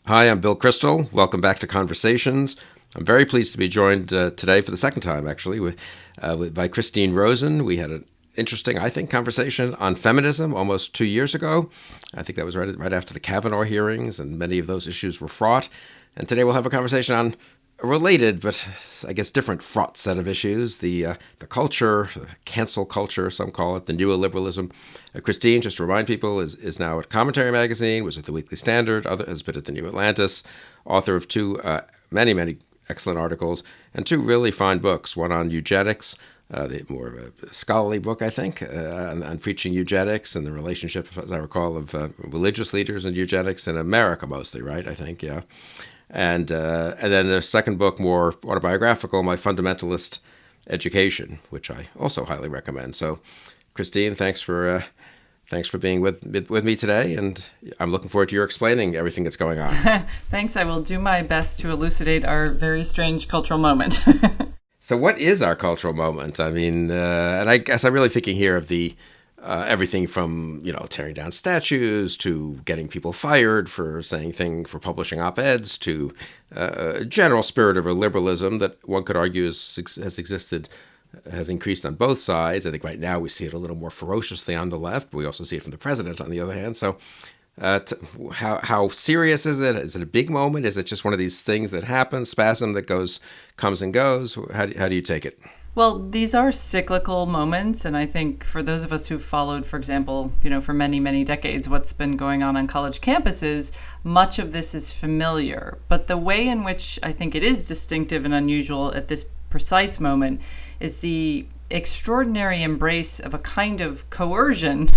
Hi, I'm Bill Kristol. Welcome back to Conversations. I'm very pleased to be joined today for the second time, actually, by Rosen. We had an interesting, I think, conversation on feminism almost 2 years ago. I think that was right after the Kavanaugh hearings, and many of those issues were fraught. And today we'll have a conversation on a related, but I guess different fraught set of issues, the culture, cancel culture, some call it, the new illiberalism. Kristine, just to remind people, is now at Commentary Magazine, was at the Weekly Standard, has been at the New Atlantis, author of two many excellent articles, and two really fine books, one on eugenics, more of a scholarly book, I think, on preaching eugenics and the relationship, as I recall, of religious leaders and eugenics in America mostly, right? I think, yeah. And then the second book, more autobiographical, My Fundamentalist Education, which I also highly recommend. So, Kristine, thanks for being with me today, and I'm looking forward to your explaining everything that's going on. Thanks. I will do my best to elucidate our very strange cultural moment. So, what is our cultural moment? I mean, and I guess I'm really thinking here of the everything from tearing down statues to getting people fired for publishing op-eds to a general spirit of illiberalism that one could argue has increased on both sides. I think right now we see it a little more ferociously on the left, but we also see it from the president on the other hand. So how serious is it? Is it a big moment? Is it just one of these things that happens, spasm that comes and goes? How do you take it? Well, these are cyclical moments, and I think for those of us who've followed, for example, for many decades, what's been going on college campuses, much of this is familiar. But the way in which I think it is distinctive and unusual at this precise moment is the extraordinary embrace of a kind of coercion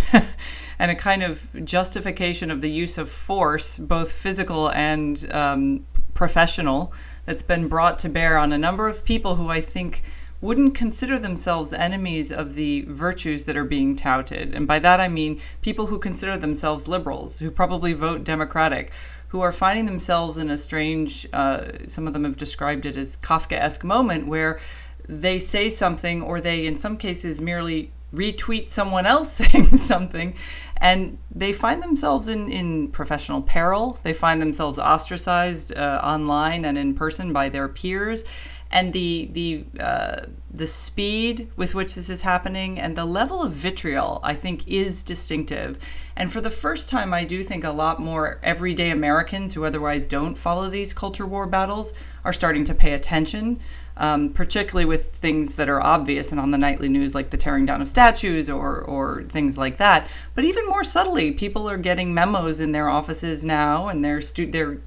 and a kind of justification of the use of force, both physical and professional, that's been brought to bear on a number of people who I think wouldn't consider themselves enemies of the virtues that are being touted. And by that I mean people who consider themselves liberals, who probably vote Democratic, who are finding themselves in a strange, some of them have described it as Kafkaesque moment where they say something, or they in some cases merely retweet someone else saying something, and they find themselves in professional peril. They find themselves ostracized online and in person by their peers. And the speed with which this is happening and the level of vitriol, I think, is distinctive. And for the first time, I do think a lot more everyday Americans who otherwise don't follow these culture war battles are starting to pay attention, particularly with things that are obvious and on the nightly news, like the tearing down of statues or things like that. But even more subtly, people are getting memos in their offices now, and their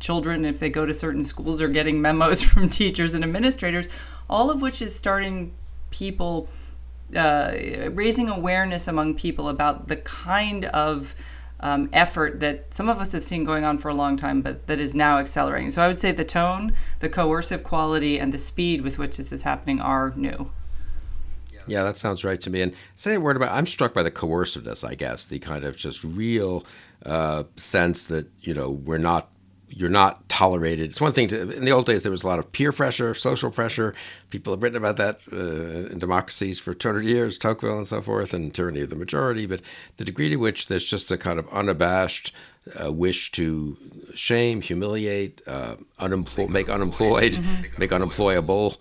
children, if they go to certain schools, are getting memos from teachers and administrators, all of which is starting people, raising awareness among people about the kind of effort that some of us have seen going on for a long time, but that is now accelerating. So I would say the tone, the coercive quality, and the speed with which this is happening are new. Yeah, that sounds right to me. And say a word about, I'm struck by the coerciveness, I guess, the kind of just real sense that, you're not tolerated. It's one thing in the old days, there was a lot of peer pressure, social pressure. People have written about that in democracies for 200 years, Tocqueville and so forth, and tyranny of the majority. But the degree to which there's just a kind of unabashed wish to shame, humiliate, make unemployed, make unemployable,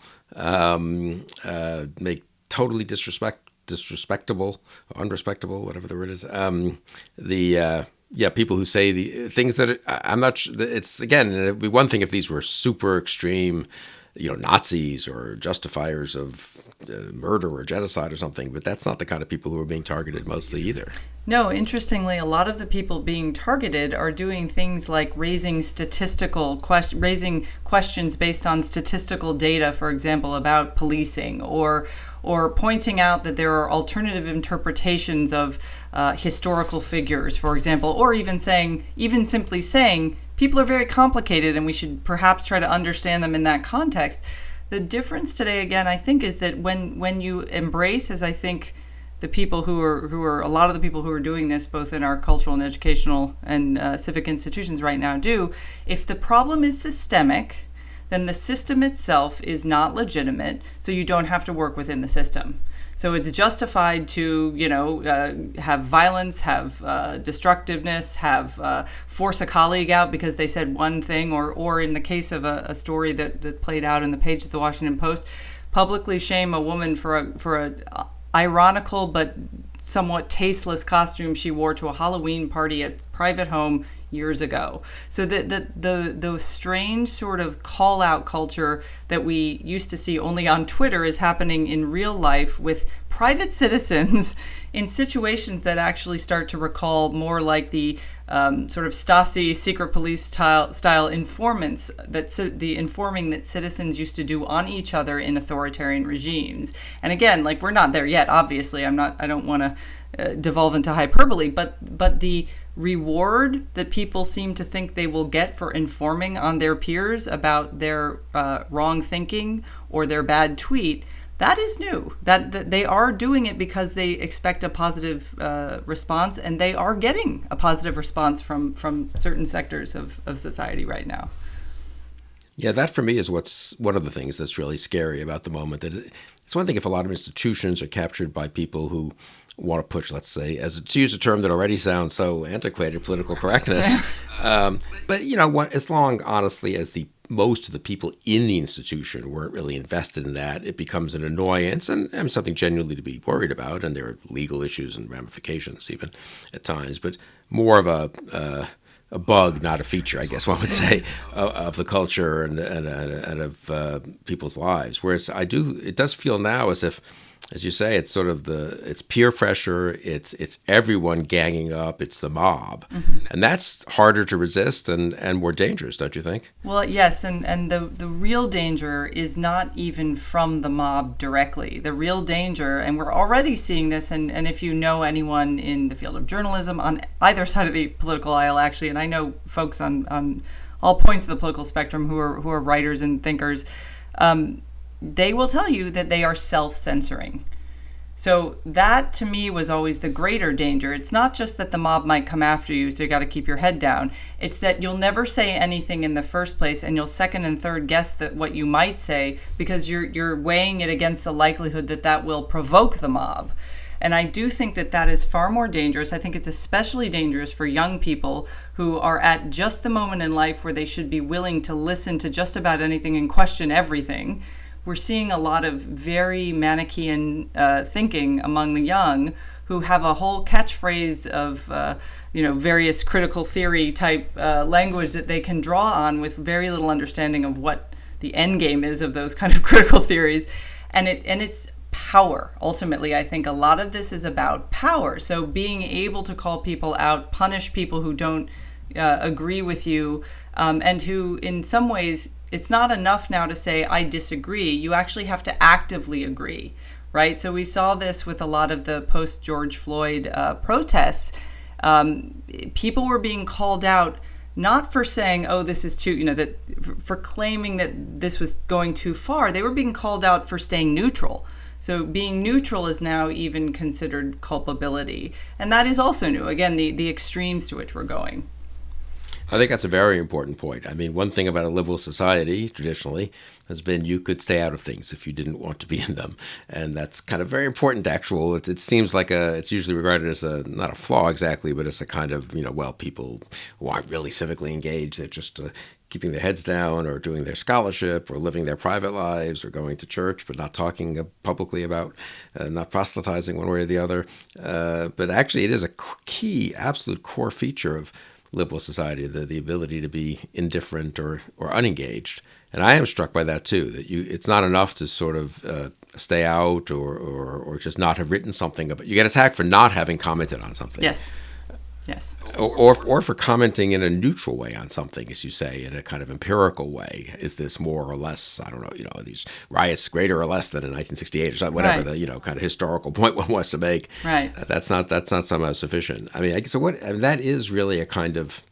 make totally disrespectable, or unrespectable, whatever the word is. People who say the things that I'm not sure. It's, again, it'd be one thing if these were super extreme, Nazis or justifiers of murder or genocide or something, but that's not the kind of people who are being targeted mostly either. No, interestingly, a lot of the people being targeted are doing things like raising questions based on statistical data, for example, about policing, or pointing out that there are alternative interpretations of historical figures, for example, or even simply saying people are very complicated and we should perhaps try to understand them in that context. The difference today, again, I think, is that when you embrace, as I think the people who are a lot of the people who are doing this, both in our cultural and educational and civic institutions right now do, if the problem is systemic, then the system itself is not legitimate, so you don't have to work within the system. So it's justified to, have violence, have destructiveness, have force a colleague out because they said one thing, or in the case of a story that played out in the page of the Washington Post, publicly shame a woman for a ironical but somewhat tasteless costume she wore to a Halloween party at a private home years ago. So the strange sort of call out culture that we used to see only on Twitter is happening in real life with private citizens in situations that actually start to recall more like the sort of Stasi secret police style informants, the informing that citizens used to do on each other in authoritarian regimes. And again, like, we're not there yet, obviously. I don't want to devolve into hyperbole, but the reward that people seem to think they will get for informing on their peers about their wrong thinking or their bad tweet, that is new. That they are doing it because they expect a positive response, and they are getting a positive response from certain sectors of society right now. Yeah, that for me is what's one of the things that's really scary about the moment. That it's one thing if a lot of institutions are captured by people who want to push, let's say, to use a term that already sounds so antiquated, political correctness. But as long, honestly, as most of the people in the institution weren't really invested in that, it becomes an annoyance and something genuinely to be worried about. And there are legal issues and ramifications even at times, but more of a bug, not a feature, I guess one would say, of the culture and of people's lives. Whereas it does feel now as if, as you say, it's sort of it's peer pressure, it's everyone ganging up, it's the mob. Mm-hmm. And that's harder to resist and more dangerous, don't you think? Well, yes, and the real danger is not even from the mob directly. The real danger, and we're already seeing this, and if you know anyone in the field of journalism on either side of the political aisle, actually, and I know folks on all points of the political spectrum who are writers and thinkers, they will tell you that they are self-censoring. So that, to me, was always the greater danger. It's not just that the mob might come after you, so you got to keep your head down. It's that you'll never say anything in the first place, and you'll second and third guess what you might say because you're weighing it against the likelihood that will provoke the mob. And I do think that is far more dangerous. I think it's especially dangerous for young people who are at just the moment in life where they should be willing to listen to just about anything and question everything. We're seeing a lot of very Manichaean thinking among the young who have a whole catchphrase of various critical theory type language that they can draw on with very little understanding of what the end game is of those kind of critical theories. And it's power. Ultimately, I think a lot of this is about power. So being able to call people out, punish people who don't agree with you, and who in some ways, it's not enough now to say, I disagree. You actually have to actively agree, right? So we saw this with a lot of the post-George Floyd protests. People were being called out not for saying, oh, this is too, for claiming that this was going too far. They were being called out for staying neutral. So being neutral is now even considered culpability. And that is also new. Again, the extremes to which we're going. I think that's a very important point. I mean, one thing about a liberal society traditionally has been you could stay out of things if you didn't want to be in them. And that's kind of very important to it seems like it's usually regarded as not a flaw exactly, but as a kind of, people who aren't really civically engaged. They're just keeping their heads down or doing their scholarship or living their private lives or going to church, but not talking publicly about, not proselytizing one way or the other. But actually it is a key, absolute core feature of liberal society, the ability to be indifferent or unengaged. And I am struck by that too, that it's not enough to sort of stay out or just not have written something about. You get attacked for not having commented on something. Yes. Or for commenting in a neutral way on something, as you say, in a kind of empirical way. Is this more or less, I don't know, are these riots greater or less than in 1968 or something, whatever right. the, kind of historical point one wants to make. Right. That's not somehow sufficient. I mean, so that is really a kind of,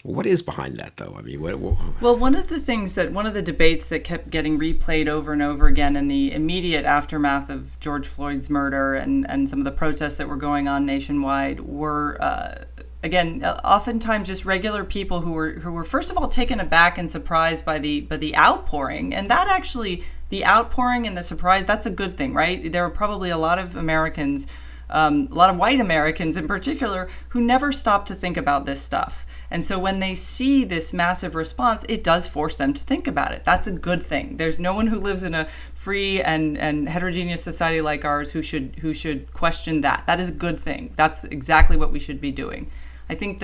what is behind that, though? I mean, what? Well, one of the debates that kept getting replayed over and over again in the immediate aftermath of George Floyd's murder and some of the protests that were going on nationwide were again, oftentimes just regular people who were first of all taken aback and surprised by the outpouring, and that actually, the outpouring and the surprise, that's a good thing, right? There are probably a lot of Americans, a lot of white Americans in particular, who never stop to think about this stuff. And so when they see this massive response, it does force them to think about it. That's a good thing. There's no one who lives in a free and heterogeneous society like ours who should question that. That is a good thing. That's exactly what we should be doing. I think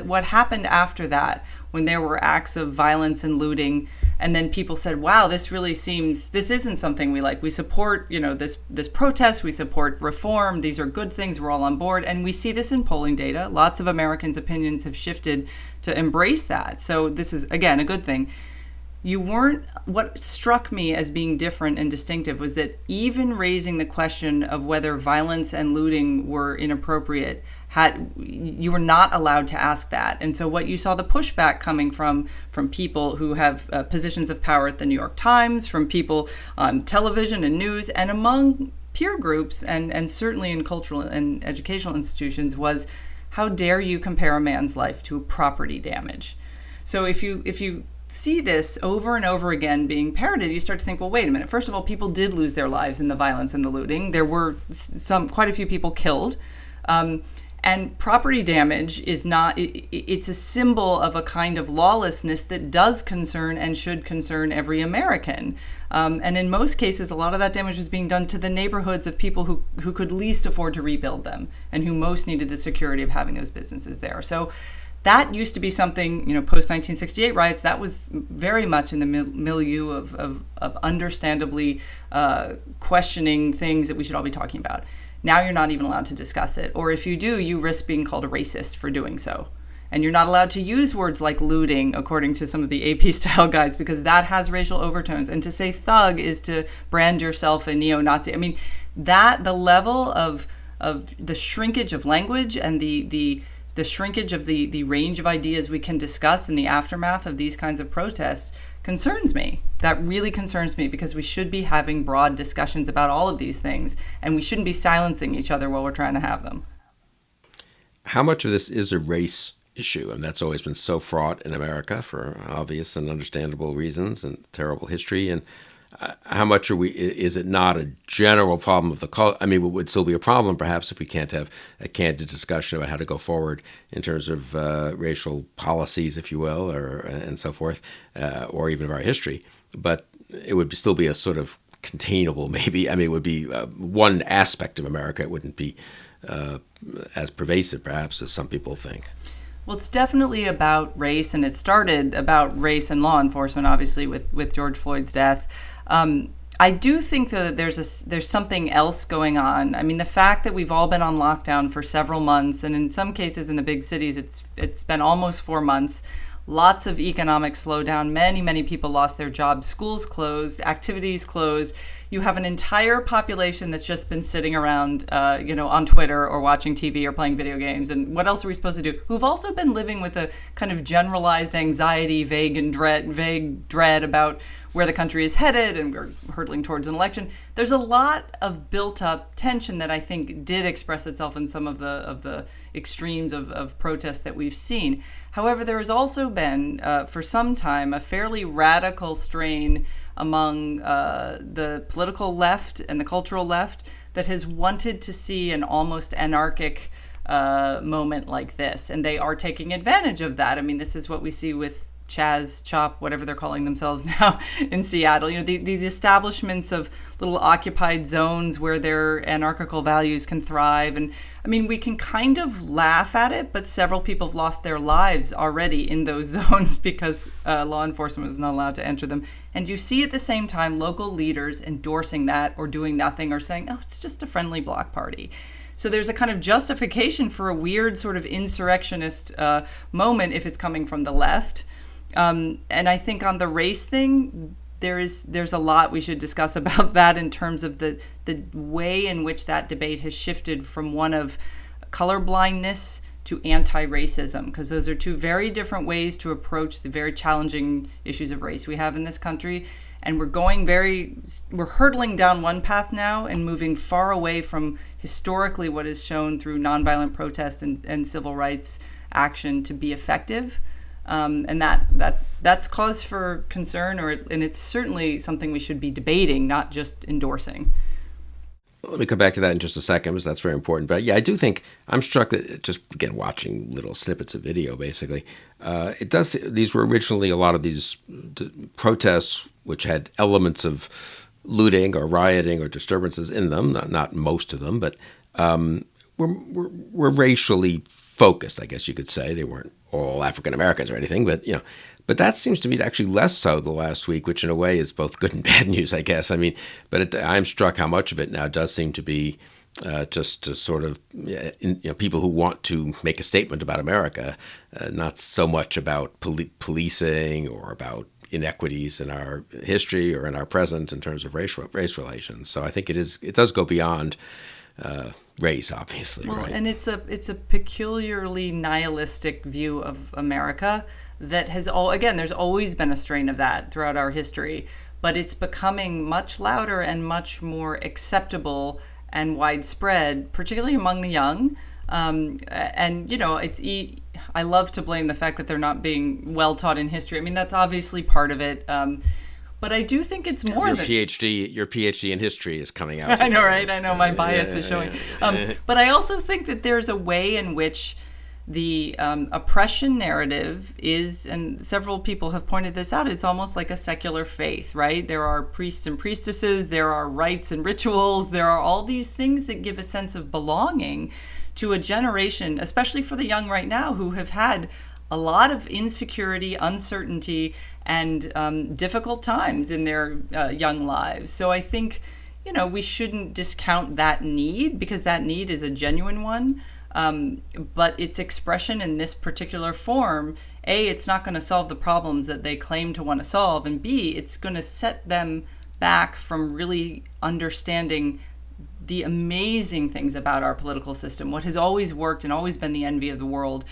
what happened after that, when there were acts of violence and looting, and then people said, wow, this isn't something we like. We support, this protest, we support reform, these are good things, we're all on board. And we see this in polling data. Lots of Americans' opinions have shifted to embrace that. So this is, again, a good thing. What struck me as being different and distinctive was that even raising the question of whether violence and looting were inappropriate, you were not allowed to ask that. And so what you saw the pushback coming from people who have positions of power at the New York Times, from people on television and news, and among peer groups, and certainly in cultural and educational institutions, was, how dare you compare a man's life to property damage? So if you see this over and over again being parroted, you start to think, well, wait a minute. First of all, people did lose their lives in the violence and the looting. There were quite a few people killed. And property damage is not, it's a symbol of a kind of lawlessness that does concern and should concern every American. And in most cases, a lot of that damage was being done to the neighborhoods of people who could least afford to rebuild them and who most needed the security of having those businesses there. So that used to be something, post-1968 riots, that was very much in the milieu of understandably questioning things that we should all be talking about. Now you're not even allowed to discuss it. Or if you do, you risk being called a racist for doing so. And you're not allowed to use words like looting, according to some of the AP-style guides, because that has racial overtones. And to say thug is to brand yourself a neo-Nazi. I mean, the level of the shrinkage of language and the shrinkage of the range of ideas we can discuss in the aftermath of these kinds of protests concerns me. That really concerns me, because we should be having broad discussions about all of these things, and we shouldn't be silencing each other while we're trying to have them. How much of this is a race issue? And that's always been so fraught in America for obvious and understandable reasons and terrible history. And how much is it not a general problem of the culture? I mean, it would still be a problem perhaps if we can't have a candid discussion about how to go forward in terms of racial policies, if you will, and so forth, or even of our history. But it would still be a sort of containable, maybe. I mean, it would be one aspect of America. It wouldn't be as pervasive, perhaps, as some people think. Well, it's definitely about race, and it started about race and law enforcement, obviously, with George Floyd's death. I do think, though, that there's something else going on. I mean, the fact that we've all been on lockdown for several months, and in some cases in the big cities, it's been almost 4 months. Lots of economic slowdown. Many people lost their jobs. Schools closed. Activities closed. You have an entire population that's just been sitting around, on Twitter or watching TV or playing video games. And what else are we supposed to do? Who've also been living with a kind of generalized anxiety, vague dread about where the country is headed, and we're hurtling towards an election. There's a lot of built-up tension that I think did express itself in some of the extremes of protests that we've seen. However, there has also been, for some time, a fairly radical strain among the political left and the cultural left that has wanted to see an almost anarchic moment like this. And they are taking advantage of that. I mean, this is what we see with Chaz, Chop, whatever they're calling themselves now in Seattle. These establishments of little occupied zones where their anarchical values can thrive. And I mean, we can kind of laugh at it, but several people have lost their lives already in those zones because law enforcement is not allowed to enter them. And you see at the same time local leaders endorsing that or doing nothing or saying, oh, it's just a friendly block party. So there's a kind of justification for a weird sort of insurrectionist moment if it's coming from the left. And I think on the race thing, there's a lot we should discuss about that in terms of the way in which that debate has shifted from one of colorblindness to anti-racism, because those are two very different ways to approach the very challenging issues of race we have in this country. And we're hurtling down one path now and moving far away from historically what is shown through nonviolent protest and civil rights action to be effective. And that's cause for concern, and it's certainly something we should be debating, not just endorsing. Let me come back to that in just a second, because that's very important. But yeah, I do think I'm struck that just, again, watching little snippets of video, basically, these were originally a lot of these protests which had elements of looting or rioting or disturbances in them, not most of them, but were racially focused, I guess you could say. They weren't all African Americans or anything, but that seems to me actually less so the last week, which in a way is both good and bad news, I guess. I mean, but I'm struck how much of it now does seem to be just to sort of people who want to make a statement about America, not so much about policing or about inequities in our history or in our present in terms of race relations. So I think it does go beyond race, obviously. Well, right? And it's a peculiarly nihilistic view of America that has there's always been a strain of that throughout our history, but it's becoming much louder and much more acceptable and widespread, particularly among the young. I love to blame the fact that they're not being well taught in history. I mean, that's obviously part of it. But I do think it's more than your PhD in history is coming out. I know, right? I know my bias is showing. But I also think that there's a way in which the oppression narrative is, and several people have pointed this out, it's almost like a secular faith, right? There are priests and priestesses, there are rites and rituals, there are all these things that give a sense of belonging to a generation, especially for the young right now, who have had a lot of insecurity, uncertainty, and difficult times in their young lives. So I think, we shouldn't discount that need, because that need is a genuine one. But its expression in this particular form, A, it's not going to solve the problems that they claim to want to solve, and B, it's going to set them back from really understanding the amazing things about our political system, what has always worked and always been the envy of the world.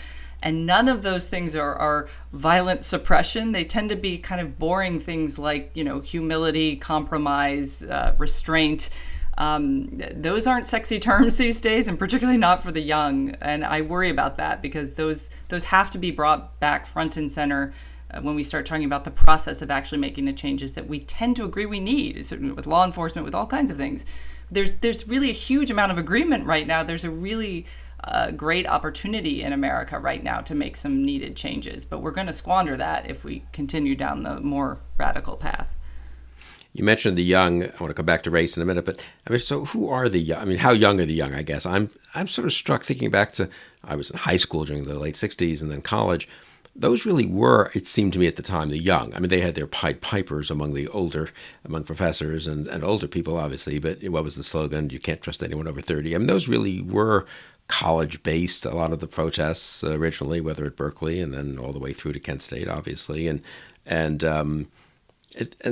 And none of those things are violent suppression. They tend to be kind of boring things like, humility, compromise, restraint. Those aren't sexy terms these days, and particularly not for the young. And I worry about that, because those have to be brought back front and center when we start talking about the process of actually making the changes that we tend to agree we need, certainly with law enforcement, with all kinds of things. There's really a huge amount of agreement right now. There's a really great opportunity in America right now to make some needed changes, but we're going to squander that if we continue down the more radical path. You mentioned the young. I want to come back to race in a minute, but so who are the young? How young are the young? I guess I'm sort of struck thinking back to, I was in high school during the late '60s and then college. Those really were, it seemed to me at the time, the young. They had their Pied Pipers among professors and older people, obviously. But what was the slogan? You can't trust anyone over 30. those really were college-based. A lot of the protests originally, whether at Berkeley and then all the way through to Kent State, obviously, and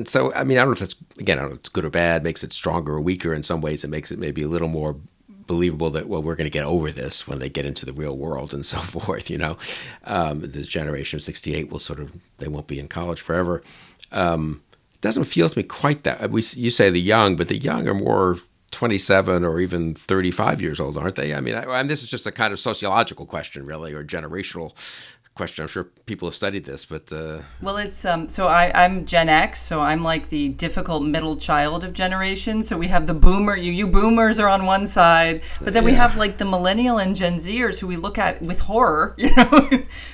so, I don't know if that's, again, I don't know if it's good or bad, makes it stronger or weaker. In some ways, it makes it maybe a little more believable that, well, we're going to get over this when they get into the real world and so forth, This generation of 68 they won't be in college forever. It doesn't feel to me quite that. You say the young, but the young are more 27 or even 35 years old, aren't they? This is just a kind of sociological question, really, or generational question. I'm sure people have studied this, but well, it's so I'm Gen X, so I'm like the difficult middle child of generation. So we have the boomer, you boomers are on one side, but then we have like the millennial and Gen Zers who we look at with horror,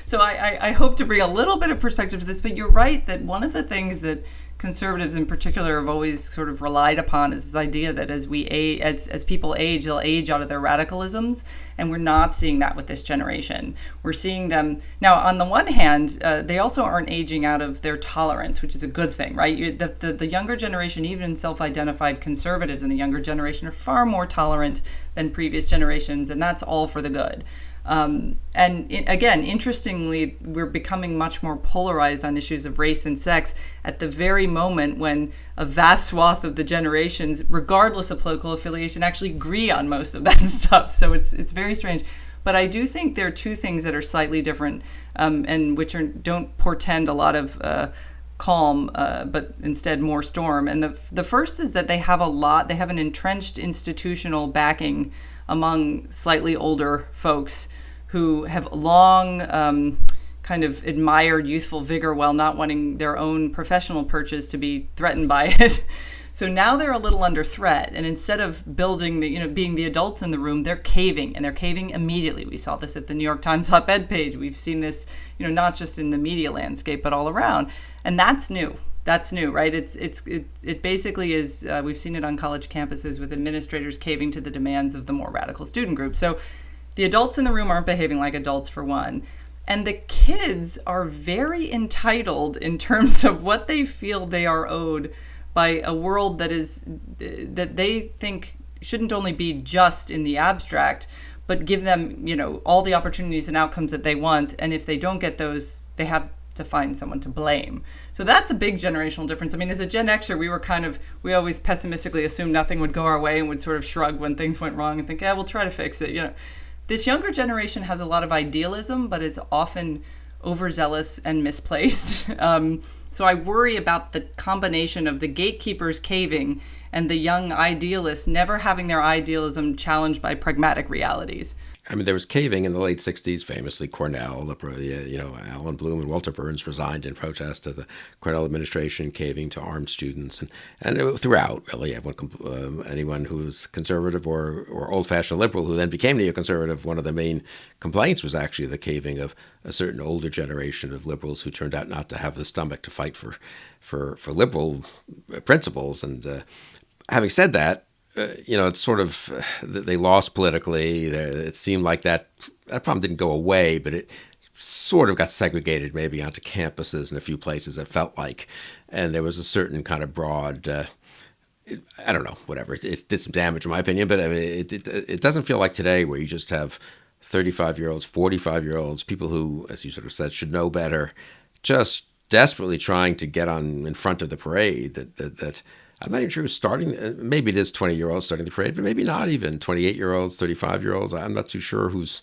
So I hope to bring a little bit of perspective to this, but you're right that one of the things that conservatives in particular have always sort of relied upon is this idea that as we age, as people age, they'll age out of their radicalisms, and we're not seeing that with this generation. We're seeing them now. On the one hand, they also aren't aging out of their tolerance, which is a good thing, right? The younger generation, even self-identified conservatives in the younger generation, are far more tolerant than previous generations, and that's all for the good. Again, interestingly, we're becoming much more polarized on issues of race and sex at the very moment when a vast swath of the generations, regardless of political affiliation, actually agree on most of that stuff. So it's very strange. But I do think there are two things that are slightly different, and which don't portend a lot of calm, but instead more storm. And the first is that they have an entrenched institutional backing among slightly older folks who have long kind of admired youthful vigor while not wanting their own professional purchase to be threatened by it. So now they're a little under threat, and instead of building being the adults in the room, they're caving, and they're caving immediately. We saw this at the New York Times op-ed page. We've seen this, not just in the media landscape, but all around, and that's new. That's new, right? It basically is. We've seen it on college campuses with administrators caving to the demands of the more radical student group. So the adults in the room aren't behaving like adults, for one. And the kids are very entitled in terms of what they feel they are owed by a world that they think shouldn't only be just in the abstract, but give them, all the opportunities and outcomes that they want. And if they don't get those, they have to find someone to blame. So that's a big generational difference. I mean, as a Gen Xer, we always pessimistically assumed nothing would go our way and would sort of shrug when things went wrong and think, yeah, we'll try to fix it. This younger generation has a lot of idealism, but it's often overzealous and misplaced. So I worry about the combination of the gatekeepers caving and the young idealists never having their idealism challenged by pragmatic realities. I mean, there was caving in the late 60s, famously Cornell, Alan Bloom and Walter Burns resigned in protest of the Cornell administration, caving to armed students. And throughout, really, anyone who was conservative or old-fashioned liberal who then became neoconservative, one of the main complaints was actually the caving of a certain older generation of liberals who turned out not to have the stomach to fight for liberal principles. And having said that, it's sort of they lost politically. It seemed like that problem didn't go away, but it sort of got segregated maybe onto campuses in a few places, it felt like. And there was a certain kind of broad, I don't know, whatever. It did some damage in my opinion, but I mean, it doesn't feel like today where you just have 35-year-olds, 45-year-olds, people who, as you sort of said, should know better, just desperately trying to get in front of the parade that I'm not even sure who's starting. Maybe it is 20-year-olds starting the parade, but maybe not even 28-year-olds, 35-year-olds. I'm not too sure who's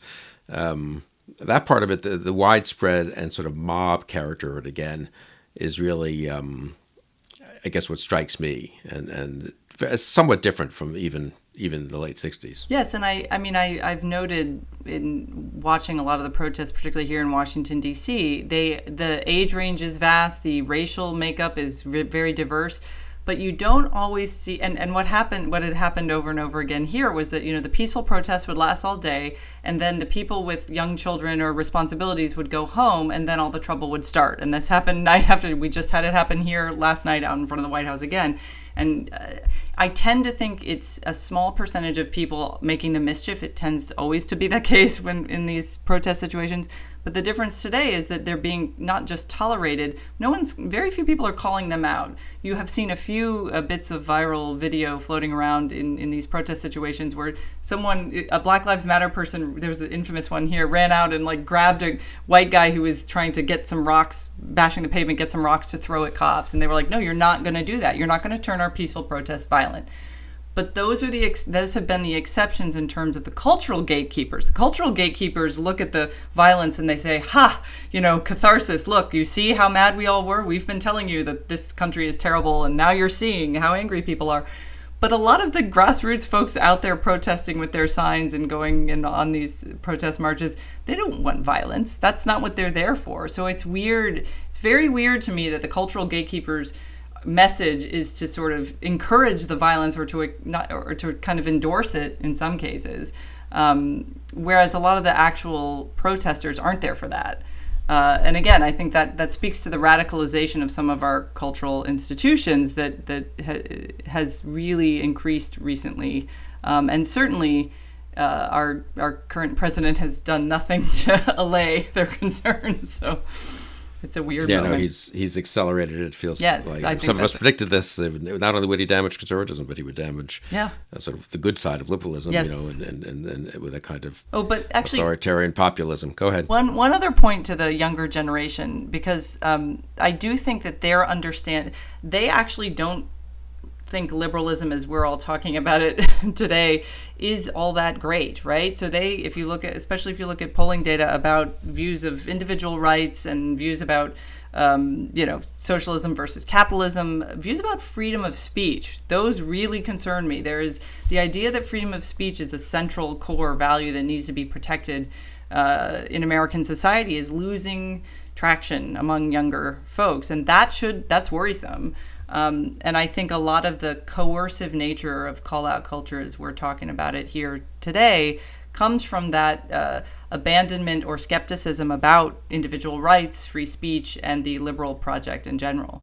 that part of it. The widespread and sort of mob character of it again is really, I guess, what strikes me, and it's somewhat different from even the late 60s. Yes, and I've noted in watching a lot of the protests, particularly here in Washington, D.C., the age range is vast, the racial makeup is very diverse. But you don't always see, and what had happened over and over again here was that, the peaceful protests would last all day, and then the people with young children or responsibilities would go home, and then all the trouble would start. And this happened night after. We just had it happen here last night out in front of the White House again. And I tend to think it's a small percentage of people making the mischief. It tends always to be the case when in these protest situations. But the difference today is that they're being not just tolerated. Very few people are calling them out. You have seen a few bits of viral video floating around in these protest situations where a Black Lives Matter person, there was an infamous one here, ran out and grabbed a white guy who was trying to get some rocks, bashing the pavement, get some rocks to throw at cops. And they were like, no, you're not going to do that. You're not going to turn our peaceful protest violent. But those have been the exceptions in terms of the cultural gatekeepers. The cultural gatekeepers look at the violence and they say, catharsis, look, you see how mad we all were? We've been telling you that this country is terrible, and now you're seeing how angry people are. But a lot of the grassroots folks out there protesting with their signs and going in on these protest marches, they don't want violence. That's not what they're there for. So it's weird. It's very weird to me that the cultural gatekeepers' message is to sort of encourage the violence or to kind of endorse it in some cases, whereas a lot of the actual protesters aren't there for that. And again, I think that speaks to the radicalization of some of our cultural institutions that has really increased recently, and certainly our current president has done nothing to allay their concerns. So. It's a weird moment. No, he's accelerated it. It feels like I think some of us predicted this. Not only would he damage conservatism, but he would damage sort of the good side of liberalism, yes. And with a kind of but actually, authoritarian populism. Go ahead. One other point to the younger generation, because I do think that they actually don't think liberalism, as we're all talking about it today, is all that great, right? So especially if you look at polling data about views of individual rights and views about, socialism versus capitalism, views about freedom of speech, those really concern me. There is the idea that freedom of speech is a central core value that needs to be protected. in American society is losing traction among younger folks, and that's worrisome. And I think a lot of the coercive nature of call-out culture, as we're talking about it here today, comes from that abandonment or skepticism about individual rights, free speech, and the liberal project in general.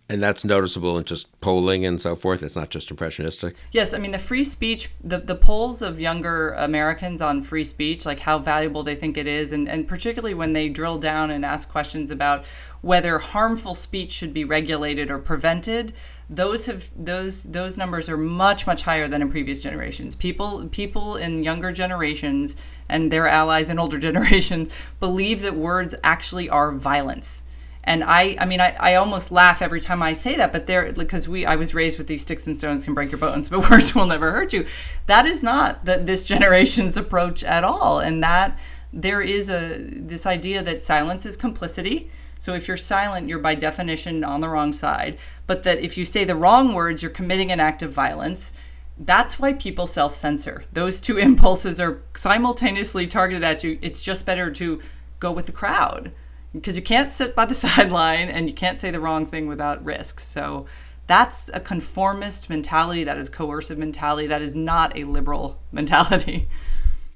And that's noticeable in just polling and so forth. It's not just impressionistic. Yes, I mean, the free speech, the polls of younger Americans on free speech, like how valuable they think it is, and particularly when they drill down and ask questions about whether harmful speech should be regulated or prevented, those numbers are much, much higher than in previous generations. People in younger generations and their allies in older generations believe that words actually are violence. And I almost laugh every time I say that, but because I was raised with these sticks and stones can break your bones, but words will never hurt you. That is not this generation's approach at all. And that there is this idea that silence is complicity. So if you're silent, you're by definition on the wrong side. But that if you say the wrong words, you're committing an act of violence. That's why people self-censor. Those two impulses are simultaneously targeted at you. It's just better to go with the crowd, because you can't sit by the sideline and you can't say the wrong thing without risk. So that's a conformist mentality. That is coercive mentality. That is not a liberal mentality.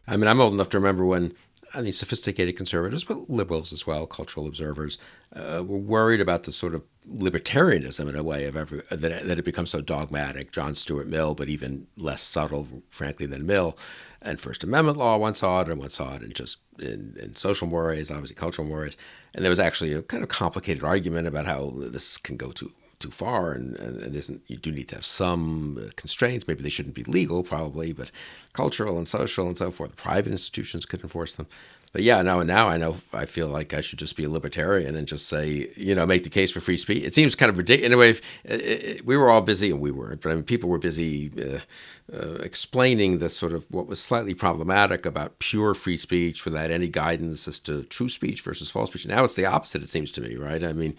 I mean, I'm old enough to remember when sophisticated conservatives, but liberals as well, cultural observers, were worried about the sort of libertarianism in a way of that it becomes so dogmatic. John Stuart Mill, but even less subtle, frankly, than Mill. And First Amendment law, one saw it in social mores, obviously cultural mores. And there was actually a kind of complicated argument about how this can go too far, and you do need to have some constraints. Maybe they shouldn't be legal, probably, but cultural and social and so forth. Private institutions could enforce them. But yeah, now I know I feel like I should just be a libertarian and just say, make the case for free speech. It seems kind of ridiculous. In a way, we were all busy, and we weren't, but I mean, people were busy explaining the sort of what was slightly problematic about pure free speech without any guidance as to true speech versus false speech. Now it's the opposite, it seems to me, right? I mean,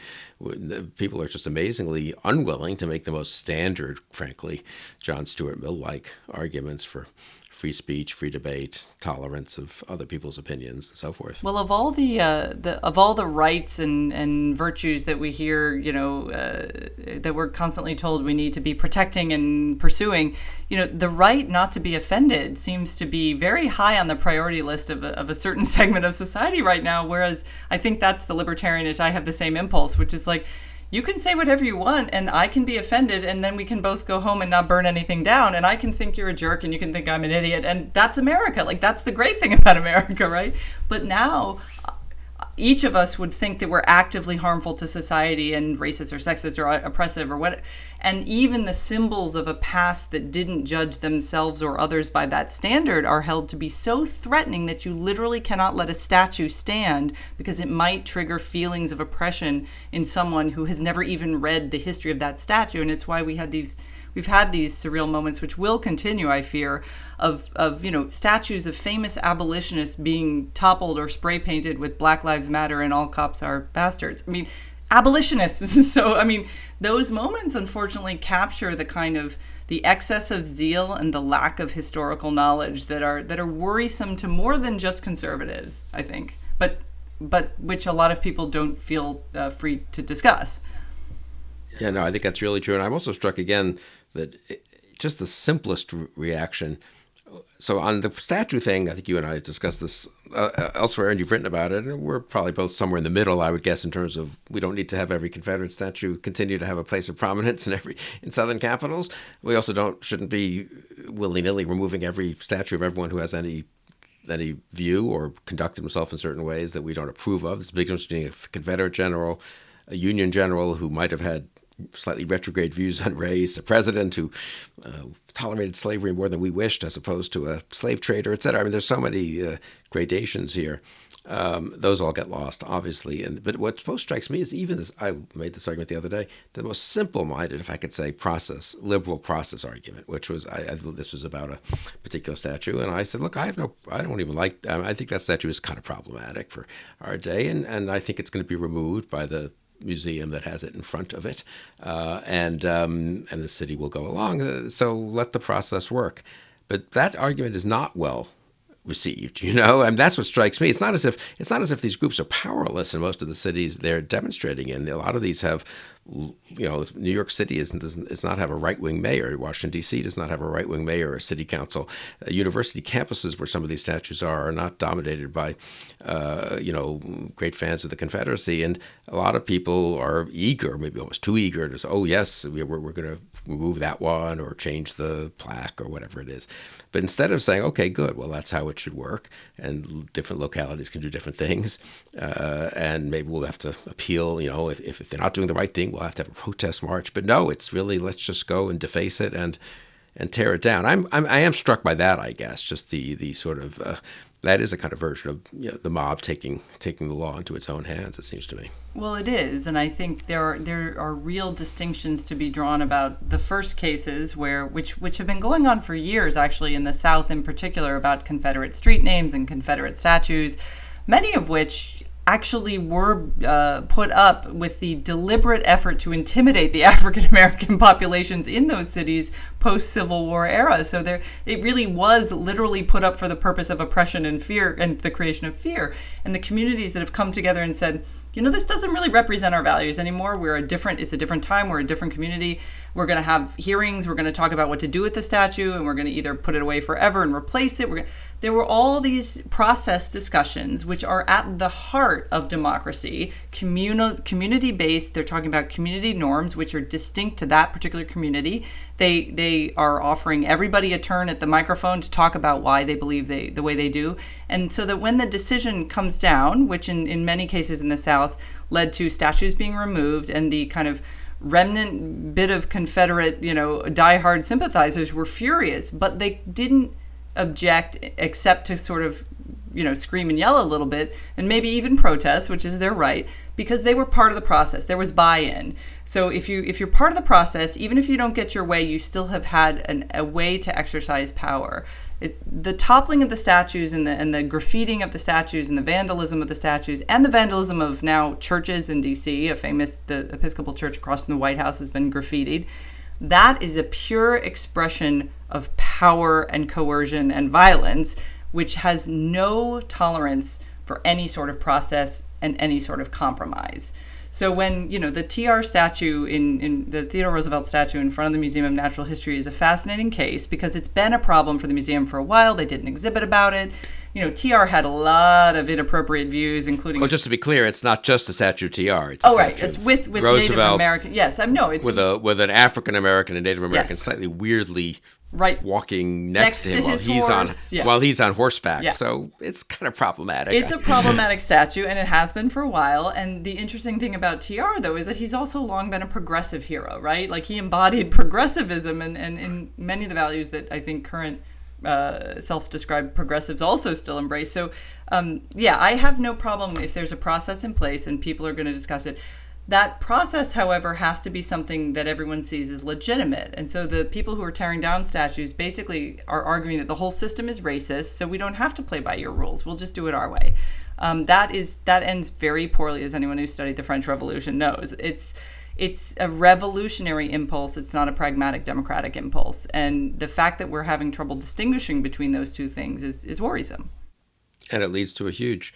people are just amazingly unwilling to make the most standard, frankly, John Stuart Mill-like arguments for free speech, free debate, tolerance of other people's opinions, and so forth. Well, of all the rights and virtues that we hear, that we're constantly told we need to be protecting and pursuing, the right not to be offended seems to be very high on the priority list of a certain segment of society right now. Whereas I think that's the libertarianish. I have the same impulse, which is like, you can say whatever you want, and I can be offended, and then we can both go home and not burn anything down, and I can think you're a jerk, and you can think I'm an idiot, and that's America. Like, that's the great thing about America, right? But now, each of us would think that we're actively harmful to society and racist or sexist or oppressive or what. And even the symbols of a past that didn't judge themselves or others by that standard are held to be so threatening that you literally cannot let a statue stand because it might trigger feelings of oppression in someone who has never even read the history of that statue. And it's why we've had these surreal moments, which will continue, I fear, of statues of famous abolitionists being toppled or spray painted with Black Lives Matter and all cops are bastards. I mean, abolitionists. So, I mean, those moments unfortunately capture the kind of the excess of zeal and the lack of historical knowledge that are worrisome to more than just conservatives, I think, but which a lot of people don't feel free to discuss. Yeah, no, I think that's really true. And I'm also struck again that just the simplest reaction. So on the statue thing, I think you and I discussed this elsewhere, and you've written about it, and we're probably both somewhere in the middle, I would guess, in terms of we don't need to have every Confederate statue continue to have a place of prominence in Southern capitals. We also shouldn't be willy-nilly removing every statue of everyone who has any view or conducted himself in certain ways that we don't approve of. There's a big difference between a Confederate general, a Union general who might have had slightly retrograde views on race, a president who tolerated slavery more than we wished, as opposed to a slave trader, et cetera. I mean, there's so many gradations here. Those all get lost, obviously. But what most strikes me is even this, I made this argument the other day, the most simple-minded, if I could say, liberal process argument, which was, this was about a particular statue. And I said, look, I think that statue is kind of problematic for our day. And I think it's going to be removed by the museum that has it in front of it, and the city will go along. So let the process work. But that argument is not well received, and that's what strikes me. It's not as if these groups are powerless in most of the cities they're demonstrating in. A lot of these have, New York City does not have a right-wing mayor. Washington, D.C. does not have a right-wing mayor or a city council. University campuses where some of these statues are not dominated by, great fans of the Confederacy. And a lot of people are eager, maybe almost too eager, to say, oh, yes, we're going to remove that one or change the plaque or whatever it is. But instead of saying, okay, good, well, that's how it should work, and different localities can do different things, and maybe we'll have to appeal, if they're not doing the right thing, we'll have to have a protest march. But no, it's really, let's just go and deface it and tear it down. I am struck by that, I guess, just the sort of, that is a kind of version of the mob taking the law into its own hands, it seems to me. Well, it is, and I think there are real distinctions to be drawn about the first cases which have been going on for years, actually, in the South in particular, about Confederate street names and Confederate statues, many of which actually were put up with the deliberate effort to intimidate the African American populations in those cities post-Civil War era. So it really was literally put up for the purpose of oppression and fear and the creation of fear. And the communities that have come together and said, this doesn't really represent our values anymore. It's a different time. We're a different community. We're going to have hearings. We're going to talk about what to do with the statue, and we're going to either put it away forever and replace it. There were all these process discussions, which are at the heart of democracy, community-based. They're talking about community norms, which are distinct to that particular community. They are offering everybody a turn at the microphone to talk about why they believe the way they do. And so that when the decision comes down, which in many cases in the South led to statues being removed, and the kind of remnant bit of Confederate, diehard sympathizers were furious, but they didn't object except to sort of, scream and yell a little bit, and maybe even protest, which is their right, because they were part of the process. There was buy-in. So if you're part of the process, even if you don't get your way, you still have had a way to exercise power. The toppling of the statues and the graffitiing of the statues and the vandalism of the statues and the vandalism of now churches in D.C., the Episcopal Church across from the White House has been graffitied. That is a pure expression of power and coercion and violence, which has no tolerance for any sort of process and any sort of compromise. So when, the TR statue in the Theodore Roosevelt statue in front of the Museum of Natural History is a fascinating case because it's been a problem for the museum for a while. They did an exhibit about it. TR had a lot of inappropriate views, including... Well, just to be clear, it's not just a statue of TR. It's It's with Native American... Yes, I know. It's with an African American and Native American slightly weirdly... Right, walking next to him while he's on horseback. Yeah. So it's kind of problematic. It's a problematic statue, and it has been for a while. And the interesting thing about TR, though, is that he's also long been a progressive hero, right? Like, he embodied progressivism and many of the values that I think current self-described progressives also still embrace. So, I have no problem if there's a process in place and people are going to discuss it. That process, however, has to be something that everyone sees as legitimate. And so the people who are tearing down statues basically are arguing that the whole system is racist, so we don't have to play by your rules. We'll just do it our way. That ends very poorly, as anyone who studied the French Revolution knows. It's a revolutionary impulse. It's not a pragmatic democratic impulse. And the fact that we're having trouble distinguishing between those two things is worrisome. And it leads to a huge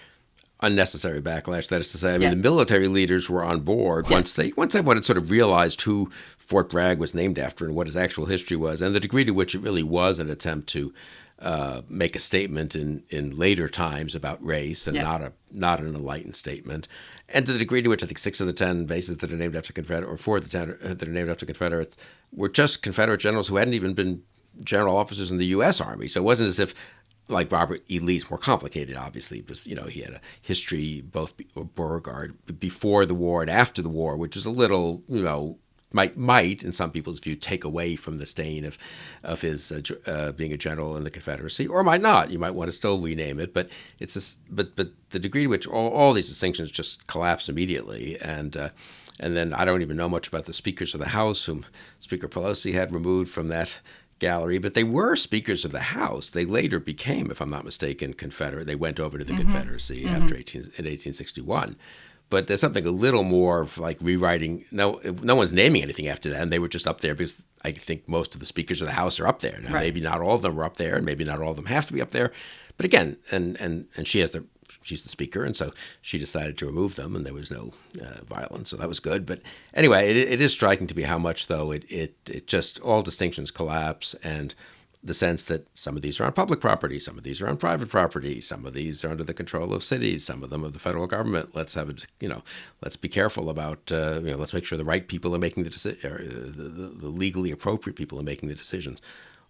unnecessary backlash. That is to say, the military leaders were on board once everyone had sort of realized who Fort Bragg was named after and what his actual history was, and the degree to which it really was an attempt to make a statement in later times about race and not an enlightened statement, and to the degree to which I think 6 of the 10 bases that are named after Confederate, or 4 of the 10 that are named after Confederates, were just Confederate generals who hadn't even been general officers in the U.S. Army. So it wasn't as if, like Robert E. Lee's, more complicated, obviously, because, he had a history, both Beauregard, before the war and after the war, which is a little, might, in some people's view, take away from the stain of his being a general in the Confederacy, or might not. You might want to still rename it, but but the degree to which all these distinctions just collapse immediately, and then I don't even know much about the speakers of the House, whom Speaker Pelosi had removed from that gallery, but they were speakers of the House. They later became, if I'm not mistaken, Confederate. They went over to the Confederacy after in 1861. But there's something a little more of like rewriting. No one's naming anything after them. They were just up there because I think most of the speakers of the House are up there. Now, maybe not all of them are up there, and maybe not all of them have to be up there. But again, and she's the speaker, and so she decided to remove them, and there was no violence, so that was good. But anyway, it is striking to me how much, though, it just all distinctions collapse, and the sense that some of these are on public property, some of these are on private property, some of these are under the control of cities, some of them of the federal government. Let's have let's be careful about, let's make sure the right people are making the decision, or the legally appropriate people are making the decisions.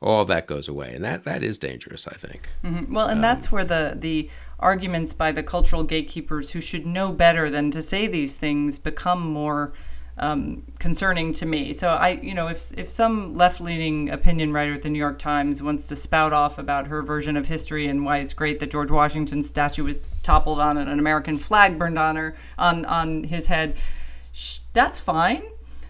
All that goes away, and that is dangerous, I think. Mm-hmm. Well, and that's where the arguments by the cultural gatekeepers who should know better than to say these things become more concerning to me. So if some left-leaning opinion writer at the New York Times wants to spout off about her version of history and why it's great that George Washington's statue was toppled on and an American flag burned on his head, that's fine.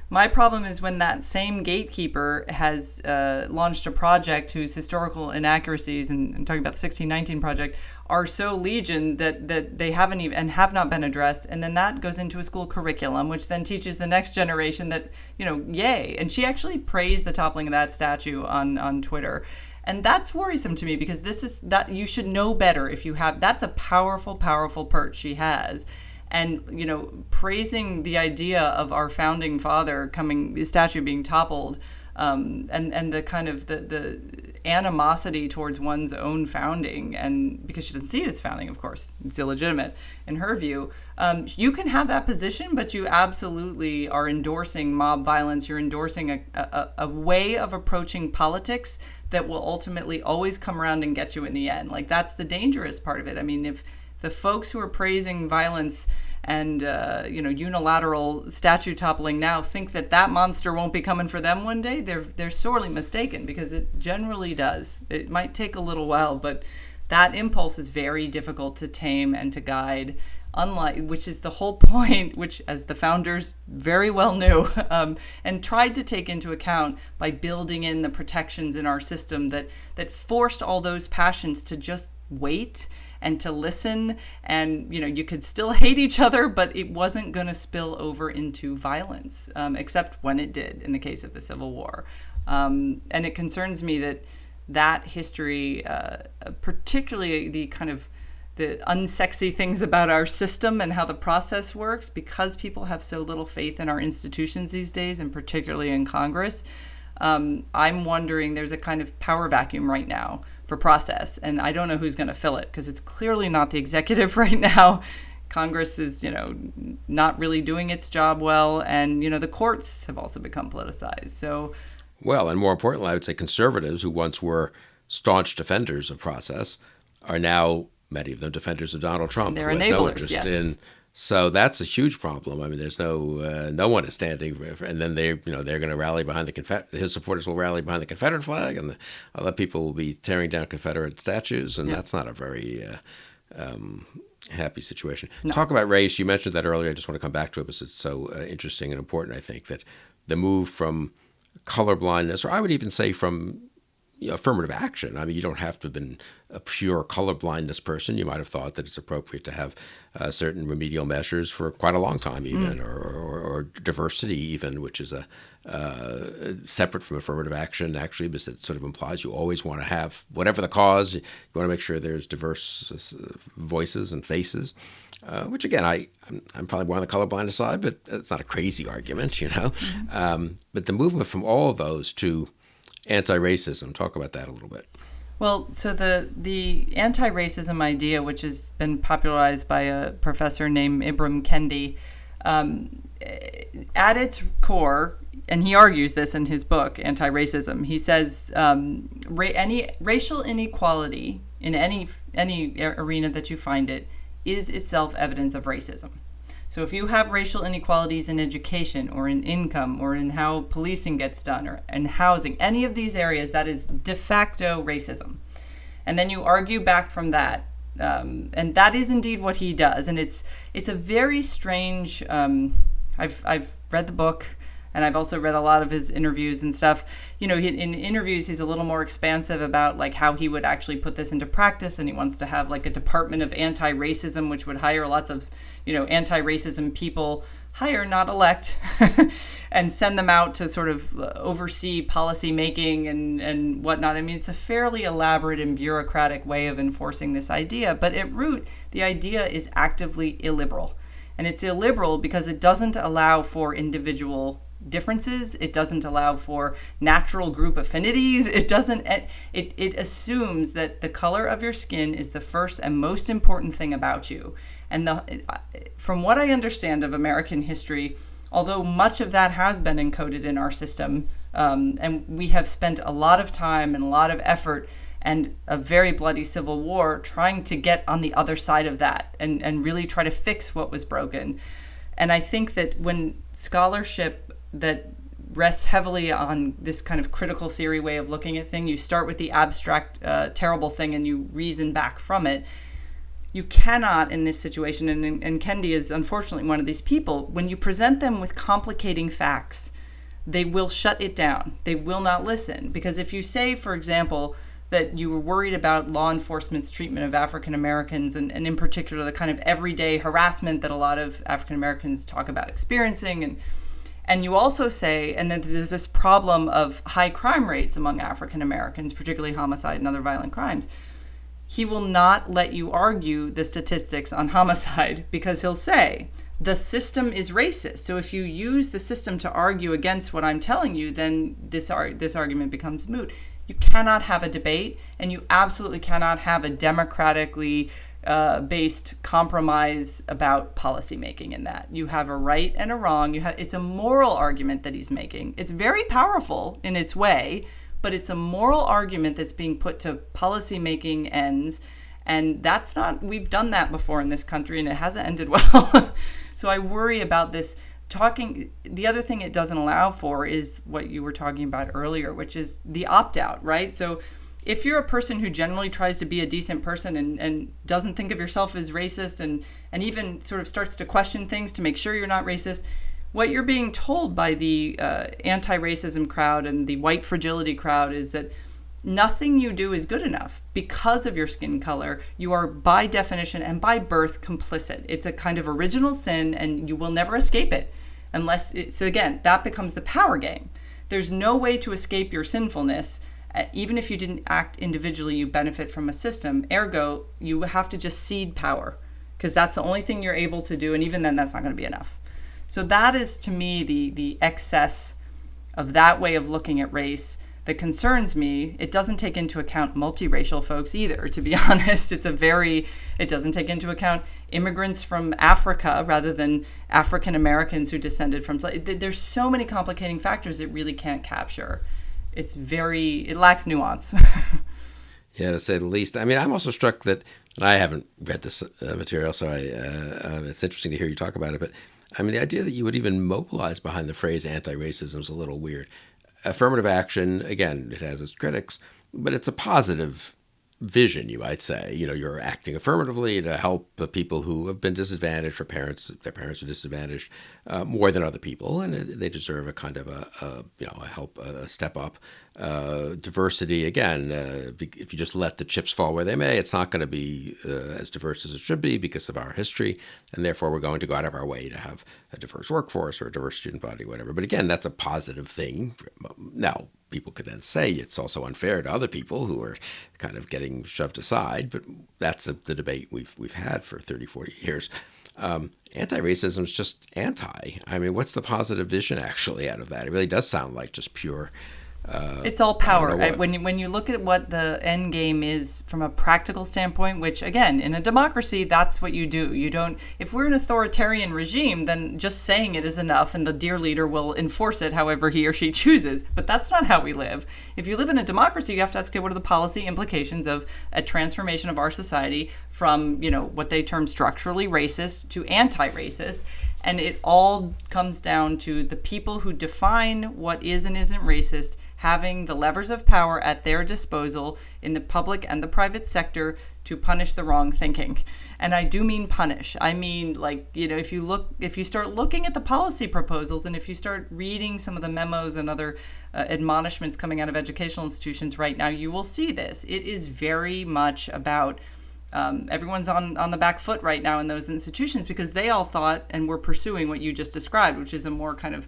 My problem is when that same gatekeeper has launched a project whose historical inaccuracies, and I'm talking about the 1619 project, are so legion that they haven't even and have not been addressed, and then that goes into a school curriculum, which then teaches the next generation that, yay. And she actually praised the toppling of that statue on Twitter. And that's worrisome to me, because this is that you should know better if you have. That's a powerful, powerful perch she has. And, praising the idea of our founding father the statue being toppled, and the kind of the animosity towards one's own founding, and because she doesn't see it as founding, of course, it's illegitimate in her view. You can have that position, but you absolutely are endorsing mob violence. You're endorsing a way of approaching politics that will ultimately always come around and get you in the end. Like, that's the dangerous part of it. I mean, if the folks who are praising violence and unilateral statue toppling now think that monster won't be coming for them one day, they're sorely mistaken, because it generally does. It might take a little while, but that impulse is very difficult to tame and to guide. Which is the whole point, which, as the founders very well knew, and tried to take into account by building in the protections in our system that forced all those passions to just wait and to listen, and you could still hate each other, but it wasn't going to spill over into violence, except when it did in the case of the Civil War. And it concerns me that history, particularly the kind of the unsexy things about our system and how the process works, because people have so little faith in our institutions these days, and particularly in Congress. I'm wondering, there's a kind of power vacuum right now for process, and I don't know who's going to fill it, because it's clearly not the executive right now. Congress is, not really doing its job well, and, the courts have also become politicized. So, well, and more importantly, I would say conservatives, who once were staunch defenders of process, are now, many of them, defenders of Donald Trump. They're enablers, yes. So that's a huge problem. I mean, there's no one is standing, and then they're going to rally behind his supporters will rally behind the Confederate flag, and the other people will be tearing down Confederate statues, and that's not a very happy situation. No. Talk about race. You mentioned that earlier. I just want to come back to it because it's so interesting and important. I think that the move from colorblindness, or I would even say from affirmative action. I mean, you don't have to have been a pure colorblindness person. You might have thought that it's appropriate to have certain remedial measures for quite a long time, even, or diversity, even, which is separate from affirmative action, actually, because it sort of implies you always want to have, whatever the cause, you want to make sure there's diverse voices and faces. Which, again, I'm probably more on the colorblindness side, but it's not a crazy argument, Mm-hmm. But the movement from all of those to anti-racism, talk about that a little bit. Well, so the anti-racism idea, which has been popularized by a professor named Ibram Kendi, at its core, and he argues this in his book, Anti-Racism, he says any racial inequality in any arena that you find it is itself evidence of racism. So if you have racial inequalities in education or in income or in how policing gets done or in housing, any of these areas, that is de facto racism. And then you argue back from that. And that is indeed what he does. And it's a very strange, I've read the book, and I've also read a lot of his interviews and stuff. In interviews, he's a little more expansive about like how he would actually put this into practice, and he wants to have like a department of anti-racism, which would hire lots of, anti-racism people, hire, not elect, and send them out to sort of oversee policy making and whatnot. I mean, it's a fairly elaborate and bureaucratic way of enforcing this idea, but at root, the idea is actively illiberal. And it's illiberal because it doesn't allow for individual differences. It doesn't allow for natural group affinities. It assumes that the color of your skin is the first and most important thing about you. And from what I understand of American history, although much of that has been encoded in our system, and we have spent a lot of time and a lot of effort and a very bloody civil war trying to get on the other side of that and really try to fix what was broken. And I think that when scholarship that rests heavily on this kind of critical theory way of looking at things, you start with the abstract, terrible thing and you reason back from it. You cannot in this situation, and Kendi is unfortunately one of these people, when you present them with complicating facts, they will shut it down. They will not listen. Because if you say, for example, that you were worried about law enforcement's treatment of African Americans and in particular the kind of everyday harassment that a lot of African Americans talk about experiencing, and you also say, and then there's this problem of high crime rates among African Americans, particularly homicide and other violent crimes, he will not let you argue the statistics on homicide because he'll say, the system is racist. So if you use the system to argue against what I'm telling you, then this argument becomes moot. You cannot have a debate, and you absolutely cannot have a democratically based compromise about policymaking in that. You have a right and a wrong. It's a moral argument that he's making. It's very powerful in its way, but it's a moral argument that's being put to policymaking ends, and we've done that before in this country, and it hasn't ended well. So I worry about this. The other thing it doesn't allow for is what you were talking about earlier, which is the opt-out, right? So if you're a person who generally tries to be a decent person and doesn't think of yourself as racist and even sort of starts to question things to make sure you're not racist, what you're being told by the anti-racism crowd and the white fragility crowd is that nothing you do is good enough. Because of your skin color, you are by definition and by birth complicit. It's a kind of original sin and you will never escape it so again, that becomes the power game. There's no way to escape your sinfulness. Even if you didn't act individually, you benefit from a system. Ergo, you have to just cede power because that's the only thing you're able to do. And even then, that's not going to be enough. So that is, to me, the excess of that way of looking at race that concerns me. It doesn't take into account multiracial folks either, to be honest. It doesn't take into account immigrants from Africa rather than African Americans who descended from slaves. There's so many complicating factors it really can't capture. It lacks nuance. Yeah, to say the least. I mean, I'm also struck that, and I haven't read this material, so it's interesting to hear you talk about it, but I mean, the idea that you would even mobilize behind the phrase anti-racism is a little weird. Affirmative action, again, it has its critics, but it's a positive vision, you might say. You're acting affirmatively to help the people who have been disadvantaged, or their parents are disadvantaged more than other people, and they deserve a kind of a step up. Diversity, again, if you just let the chips fall where they may, it's not going to be as diverse as it should be because of our history, and therefore we're going to go out of our way to have a diverse workforce or a diverse student body, whatever. But again, that's a positive thing. Now, people could then say it's also unfair to other people who are kind of getting shoved aside, but that's the debate we've had for 30, 40 years. Anti-racism is just anti. I mean, what's the positive vision actually out of that? It really does sound like just pure... it's all power. When you look at what the end game is from a practical standpoint, which again, in a democracy, that's what you do. If we're an authoritarian regime, then just saying it is enough and the dear leader will enforce it however he or she chooses. But that's not how we live. If you live in a democracy, you have to ask, okay, what are the policy implications of a transformation of our society from, what they term structurally racist to anti-racist? And it all comes down to the people who define what is and isn't racist having the levers of power at their disposal in the public and the private sector to punish the wrong thinking. And I do mean punish. I mean, like, if you start looking at the policy proposals, and if you start reading some of the memos and other admonishments coming out of educational institutions right now, you will see this. It is very much about everyone's on the back foot right now in those institutions because they all thought and were pursuing what you just described, which is a more kind of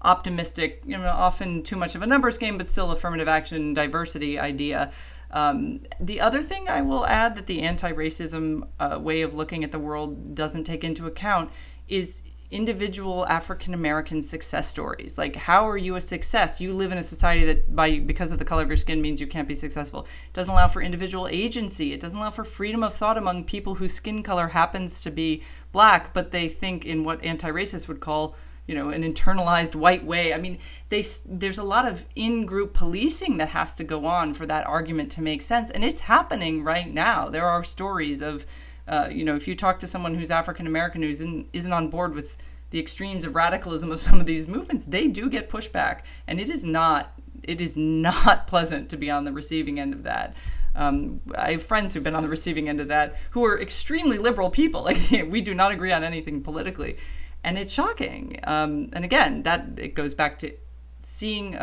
optimistic, often too much of a numbers game, but still affirmative action, diversity idea. The other thing I will add that the anti-racism way of looking at the world doesn't take into account is individual African-American success stories. Like, how are you a success? You live in a society that because of the color of your skin means you can't be successful. It doesn't allow for individual agency. It doesn't allow for freedom of thought among people whose skin color happens to be black, but they think in what anti-racists would call an internalized white way. I mean, there's a lot of in-group policing that has to go on for that argument to make sense. And it's happening right now. There are stories of, if you talk to someone who's African-American who isn't on board with the extremes of radicalism of some of these movements, they do get pushback. And it is not pleasant to be on the receiving end of that. I have friends who've been on the receiving end of that who are extremely liberal people. Like, we do not agree on anything politically. And it's shocking. And again, it goes back to seeing,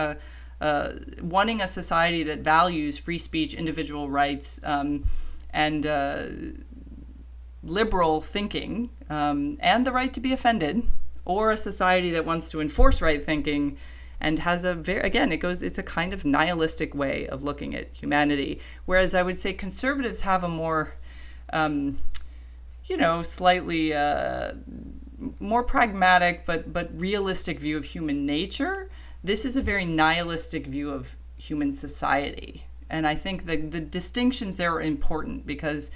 wanting a society that values free speech, individual rights, and liberal thinking, and the right to be offended, or a society that wants to enforce right thinking and has it's a kind of nihilistic way of looking at humanity. Whereas I would say conservatives have a more, slightly more pragmatic but realistic view of human nature. This is a very nihilistic view of human society. And I think the distinctions there are important because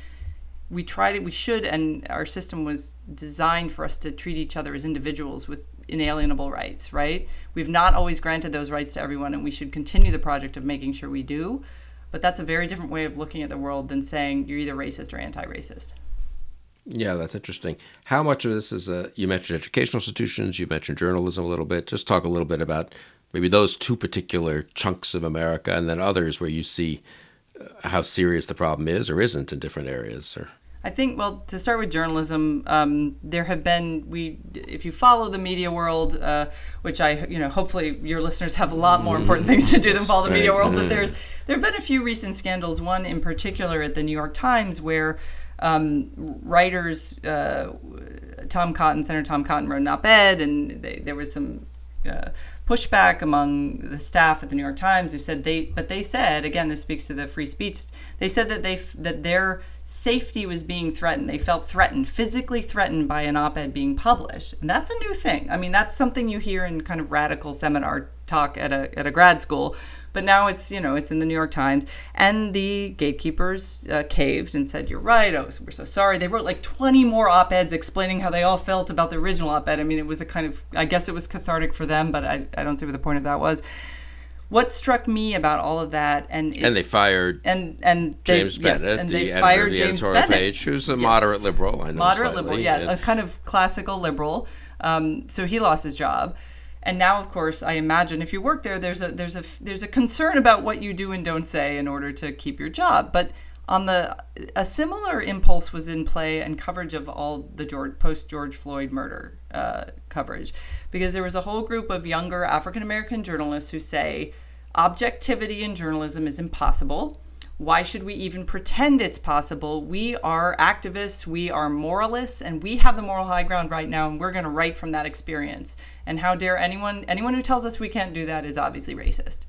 we should, and our system was designed for us to treat each other as individuals with inalienable rights, right? We've not always granted those rights to everyone, and we should continue the project of making sure we do. But that's a very different way of looking at the world than saying you're either racist or anti-racist. Yeah, that's interesting. How much of this is, you mentioned educational institutions, you mentioned journalism a little bit. Just talk a little bit about maybe those two particular chunks of America and then others where you see how serious the problem is or isn't in different areas. I think, well, to start with journalism, there have been, if you follow the media world, which hopefully your listeners have a lot more important things to do than follow the media world, but there have been a few recent scandals, one in particular at the New York Times where writers, Senator Tom Cotton wrote an op-ed, and there was some pushback among the staff at the New York Times who said they said, again, this speaks to the free speech, they said that their safety was being threatened. They felt threatened, physically threatened by an op-ed being published. And that's a new thing. I mean, that's something you hear in kind of radical seminar talk at a grad school. But now it's in the New York Times. And the gatekeepers caved and said, you're right. Oh, we're so sorry. They wrote like 20 more op-eds explaining how they all felt about the original op-ed. I mean, it was a kind of, I guess it was cathartic for them, but I don't see what the point of that was. What struck me about all of that, and they fired James Bennett, and they the fired editor of the James editorial Bennett, page, who's a moderate liberal. I know, moderate slightly. liberal, yeah, a kind of classical liberal. So he lost his job, and now, of course, I imagine if you work there, there's a concern about what you do and don't say in order to keep your job. But a similar impulse was in play and coverage of all the post George Floyd murder coverage, because there was a whole group of younger African American journalists who say, objectivity in journalism is impossible. Why should we even pretend it's possible? We are activists, we are moralists, and we have the moral high ground right now, and we're going to write from that experience. And how dare anyone who tells us we can't do that is obviously racist.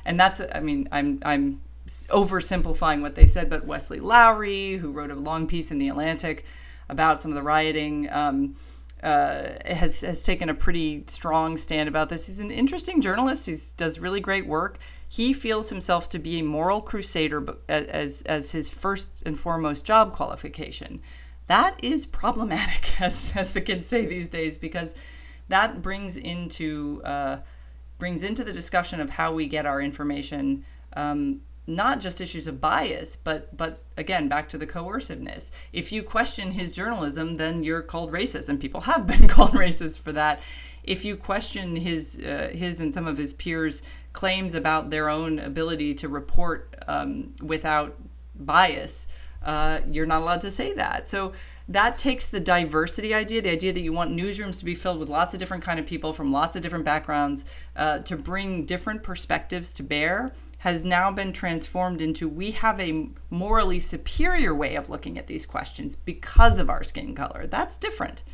And that's, I mean, I'm oversimplifying what they said, but Wesley Lowery, who wrote a long piece in The Atlantic about some of the rioting, has taken a pretty strong stand about this. He's an interesting journalist. He does really great work. He feels himself to be a moral crusader as his first and foremost job qualification. That is problematic, as the kids say these days, because that brings into the discussion of how we get our information not just issues of bias, but again, back to the coerciveness. If you question his journalism, then you're called racist, and people have been called racist for that. If you question his and some of his peers' claims about their own ability to report without bias, you're not allowed to say that. So that takes the diversity idea, the idea that you want newsrooms to be filled with lots of different kind of people from lots of different backgrounds to bring different perspectives to bear, has now been transformed into we have a morally superior way of looking at these questions because of our skin color. That's different.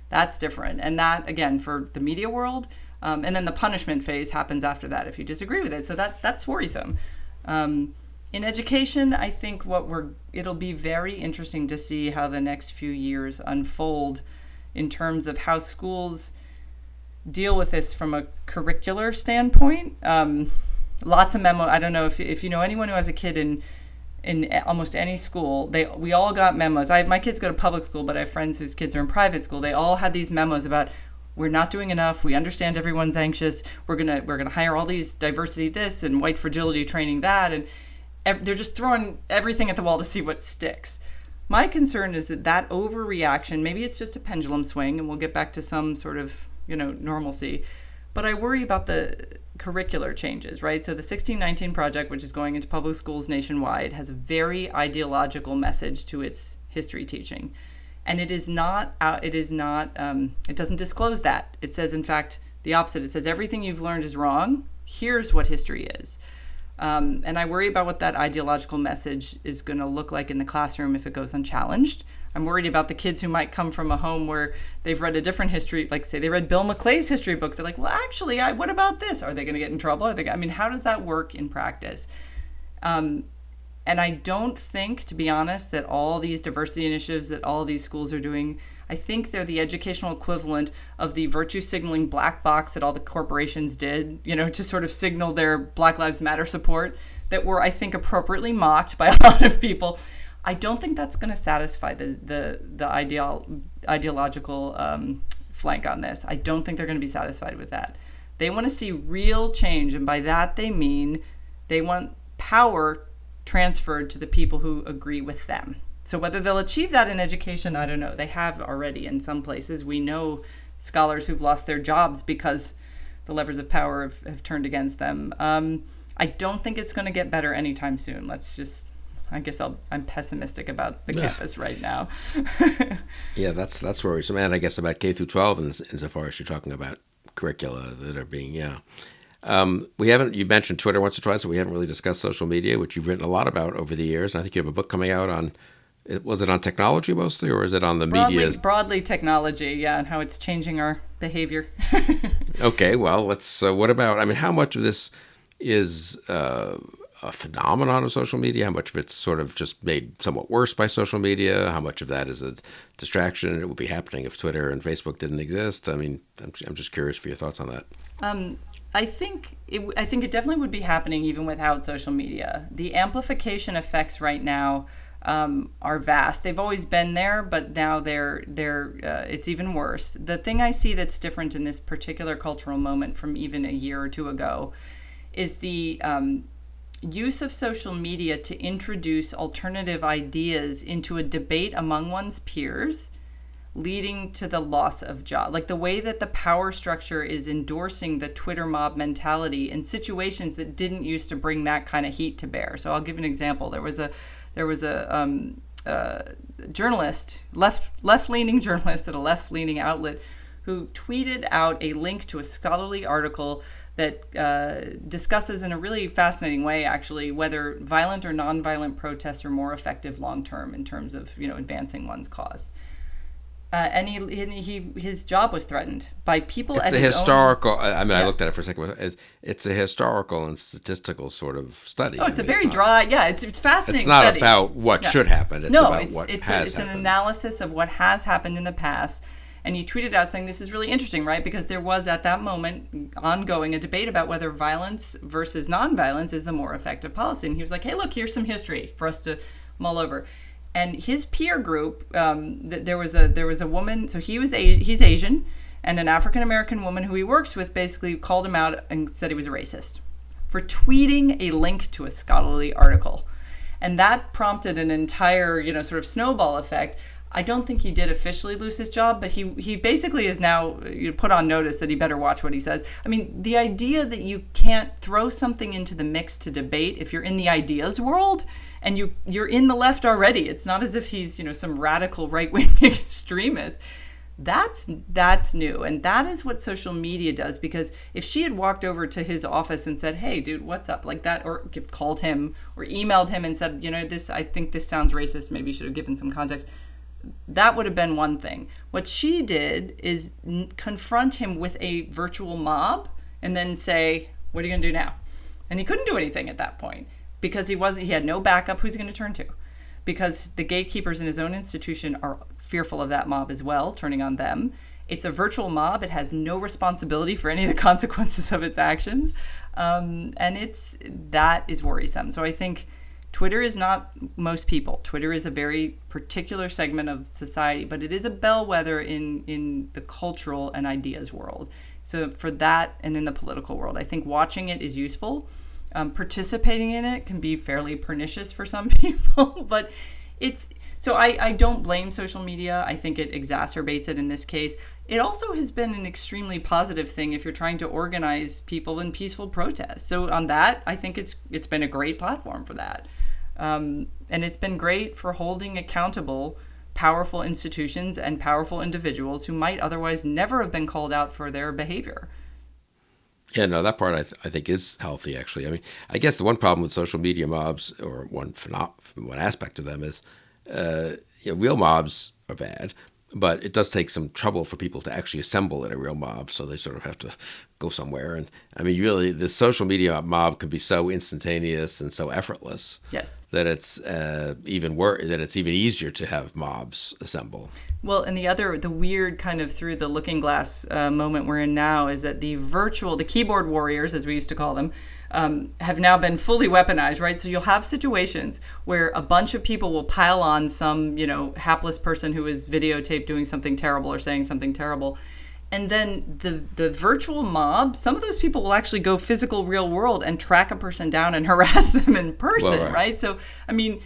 That's different. And that, again, for the media world, and then the punishment phase happens after that if you disagree with it. So that's worrisome. In education, I think it'll be very interesting to see how the next few years unfold in terms of how schools deal with this from a curricular standpoint. Lots of memo. I don't know if you know anyone who has a kid in almost any school. We all got memos. My kids go to public school, but I have friends whose kids are in private school. They all had these memos about, we're not doing enough. We understand everyone's anxious. We're gonna hire all these diversity this and white fragility training that, and they're just throwing everything at the wall to see what sticks. My concern is that overreaction, maybe it's just a pendulum swing, and we'll get back to some sort of normalcy. But I worry about the curricular changes, right? So the 1619 Project, which is going into public schools nationwide, has a very ideological message to its history teaching. And it doesn't disclose that. It says, in fact, the opposite. It says everything you've learned is wrong. Here's what history is. And I worry about what that ideological message is going to look like in the classroom if it goes unchallenged. I'm worried about the kids who might come from a home where they've read a different history, like say they read Bill McClay's history book. They're like, well, actually, what about this? Are they going to get in trouble? How does that work in practice? And I don't think, to be honest, that all these diversity initiatives that all these schools are doing, I think they're the educational equivalent of the virtue signaling black box that all the corporations did, to sort of signal their Black Lives Matter support, that were, I think, appropriately mocked by a lot of people. I don't think that's going to satisfy the ideological flank on this. I don't think they're going to be satisfied with that. They want to see real change, and by that they mean they want power transferred to the people who agree with them. So whether they'll achieve that in education, I don't know. They have already in some places. We know scholars who've lost their jobs because the levers of power have turned against them. I don't think it's going to get better anytime soon. I'm pessimistic about the campus right now. Yeah, that's worrisome. And I guess about K through 12 insofar as you're talking about curricula that are being, you mentioned Twitter once or twice, but we haven't really discussed social media, which you've written a lot about over the years. And I think you have a book coming out was it on technology mostly, or is it on the media? Broadly technology, and how it's changing our behavior. Okay, well, what about, how much of this is a phenomenon of social media? How much of it's sort of just made somewhat worse by social media? How much of that is a distraction? It would be happening if Twitter and Facebook didn't exist. I'm just curious for your thoughts on that. I think it definitely would be happening even without social media. The amplification effects right now are vast. They've always been there, but now it's even worse. The thing I see that's different in this particular cultural moment from even a year or two ago is the use of social media to introduce alternative ideas into a debate among one's peers, leading to the loss of jobs. Like the way that the power structure is endorsing the Twitter mob mentality in situations that didn't used to bring that kind of heat to bear. So I'll give an example. There was a journalist, left-leaning journalist at a left-leaning outlet, who tweeted out a link to a scholarly article that discusses in a really fascinating way, actually, whether violent or nonviolent protests are more effective long-term in terms of advancing one's cause. And his job was threatened by people it's at a his historical, own... I looked at it for a second. It's a historical and statistical sort of study. Oh, it's a very dry, it's fascinating It's not study. About what should happen. It's about what has happened. It's an analysis of what has happened in the past. And he tweeted out saying, this is really interesting, right? Because there was at that moment ongoing a debate about whether violence versus nonviolence is the more effective policy. And he was like, hey, look, here's some history for us to mull over. And his peer group, there was a woman. So he's Asian, and an African American woman who he works with basically called him out and said he was a racist. for tweeting a link to a scholarly article. And that prompted an entire, sort of snowball effect. I don't think he did officially lose his job, but he basically is now put on notice that he better watch what he says. I mean, the idea that you can't throw something into the mix to debate if you're in the ideas world and you're in the left already. It's not as if he's, some radical right-wing extremist. That's new. And that is what social media does, because if she had walked over to his office and said, hey, dude, what's up, like that, or called him or emailed him and said, I think this sounds racist, maybe you should have given some context, that would have been one thing. What she did is confront him with a virtual mob and then say, what are you going to do now? And he couldn't do anything at that point because he had no backup. Who's he going to turn to? Because the gatekeepers in his own institution are fearful of that mob as well, turning on them. It's a virtual mob. It has no responsibility for any of the consequences of its actions. And that is worrisome. So I think Twitter is not most people. Twitter is a very particular segment of society, but it is a bellwether in the cultural and ideas world. So for that and in the political world, I think watching it is useful. Participating in it can be fairly pernicious for some people, but I don't blame social media. I think it exacerbates it in this case. It also has been an extremely positive thing if you're trying to organize people in peaceful protests. So on that, I think it's been a great platform for that. And it's been great for holding accountable powerful institutions and powerful individuals who might otherwise never have been called out for their behavior. Yeah, no, that part I think is healthy, actually. I mean, I guess the one problem with social media mobs, or one aspect of them, is real mobs are bad, but it does take some trouble for people to actually assemble in a real mob, so they sort of have to go somewhere. And I mean, really, the social media mob can be so instantaneous and so effortless, yes, that it's even easier to have mobs assemble. Well, and the weird kind of through the looking glass moment we're in now is that the keyboard warriors, as we used to call them, have now been fully weaponized, right? So you'll have situations where a bunch of people will pile on some, hapless person who is videotaped doing something terrible or saying something terrible. And then the virtual mob, some of those people will actually go physical real world and track a person down and harass them in person, well, right? So, I mean,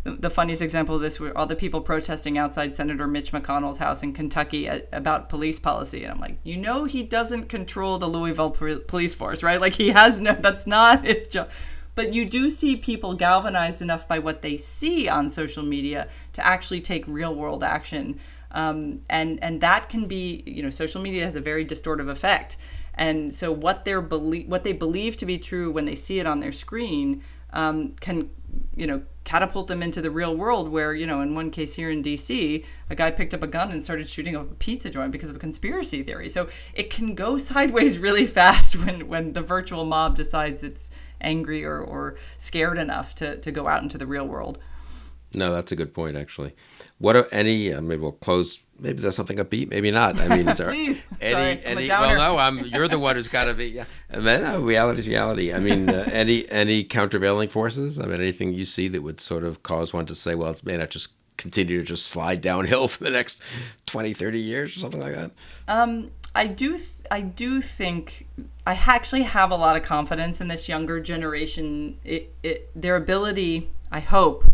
the funniest example of this were all the people protesting outside Senator Mitch McConnell's house in Kentucky about police policy. And I'm like, he doesn't control the Louisville police force, right? Like that's not his job. But you do see people galvanized enough by what they see on social media to actually take real world action. And that can be, social media has a very distortive effect. And so what they believe to be true when they see it on their screen can, catapult them into the real world where, in one case here in DC, a guy picked up a gun and started shooting up a pizza joint because of a conspiracy theory. So it can go sideways really fast when the virtual mob decides it's angry or scared enough to go out into the real world. No, that's a good point, actually. What are any? Maybe we'll close. Maybe there's something upbeat. Maybe not. I mean, is there Please. any? Sorry, I'm a downer. Well, no. You're the one who's got to be. Yeah. No, reality's reality. I mean, any countervailing forces? I mean, anything you see that would sort of cause one to say, well, it may not just continue to just slide downhill for the next 20, 30 years or something like that. I do think I actually have a lot of confidence in this younger generation. Their ability, I hope,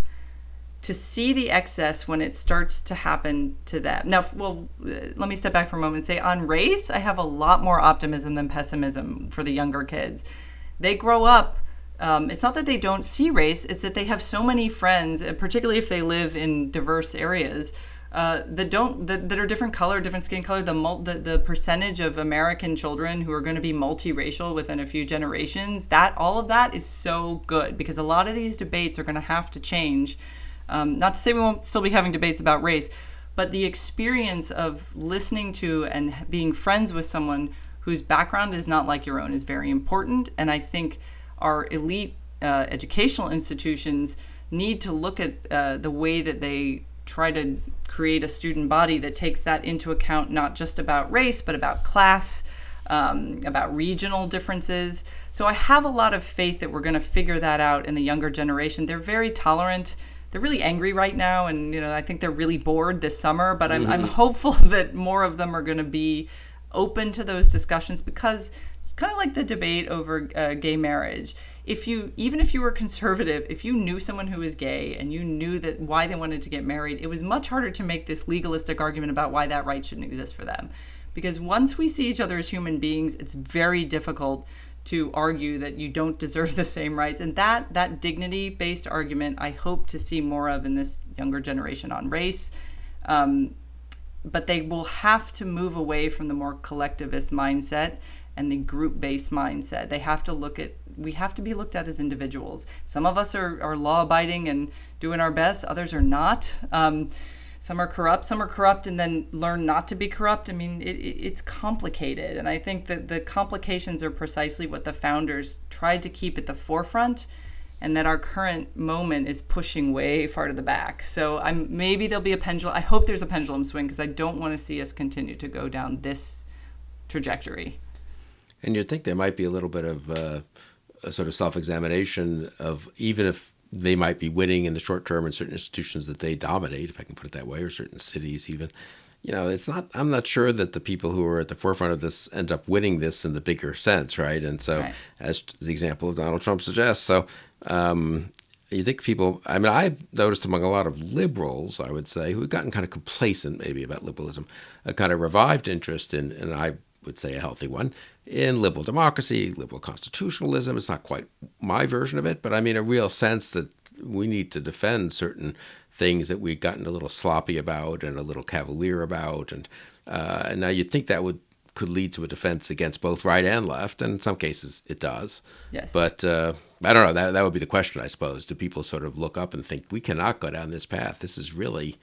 to see the excess when it starts to happen to them. Now, let me step back for a moment and say on race, I have a lot more optimism than pessimism for the younger kids. They grow up, it's not that they don't see race, it's that they have so many friends, particularly if they live in diverse areas, that are different color, different skin color. The percentage of American children who are going to be multiracial within a few generations, all of that is so good, because a lot of these debates are going to have to change. Not to say we won't still be having debates about race, but the experience of listening to and being friends with someone whose background is not like your own is very important. And I think our elite educational institutions need to look at the way that they try to create a student body that takes that into account, not just about race, but about class, about regional differences. So I have a lot of faith that we're going to figure that out in the younger generation. They're very tolerant. They're really angry right now, and I think they're really bored this summer. But I'm hopeful that more of them are going to be open to those discussions, because It's kind of like the debate over gay marriage. Even if you were conservative, if you knew someone who was gay and you knew that why they wanted to get married, it was much harder to make this legalistic argument about why that right shouldn't exist for them. Because once we see each other as human beings, it's very difficult to argue that you don't deserve the same rights. And that dignity-based argument, I hope to see more of in this younger generation on race. But they will have to move away from the more collectivist mindset and the group-based mindset. We have to be looked at as individuals. Some of us are law-abiding and doing our best. Others are not. Some are corrupt and then learn not to be corrupt. I mean, it's complicated. And I think that the complications are precisely what the founders tried to keep at the forefront, and that our current moment is pushing way far to the back. So maybe there'll be a pendulum. I hope there's a pendulum swing, because I don't want to see us continue to go down this trajectory. And you'd think there might be a little bit of a sort of self-examination of, even if they might be winning in the short term in certain institutions that they dominate, if I can put it that way, or certain cities even. I'm not sure that the people who are at the forefront of this end up winning this in the bigger sense, right? And so, right. As the example of Donald Trump suggests, so you think people, I've noticed among a lot of liberals, I would say, who've gotten kind of complacent maybe about liberalism, a kind of revived interest in, and I would say a healthy one, in liberal democracy, liberal constitutionalism. It's not quite my version of it, but a real sense that we need to defend certain things that we've gotten a little sloppy about and a little cavalier about. And now you'd think that could lead to a defense against both right and left, and in some cases it does. Yes. But I don't know, that would be the question, I suppose. Do people sort of look up and think, we cannot go down this path? This is really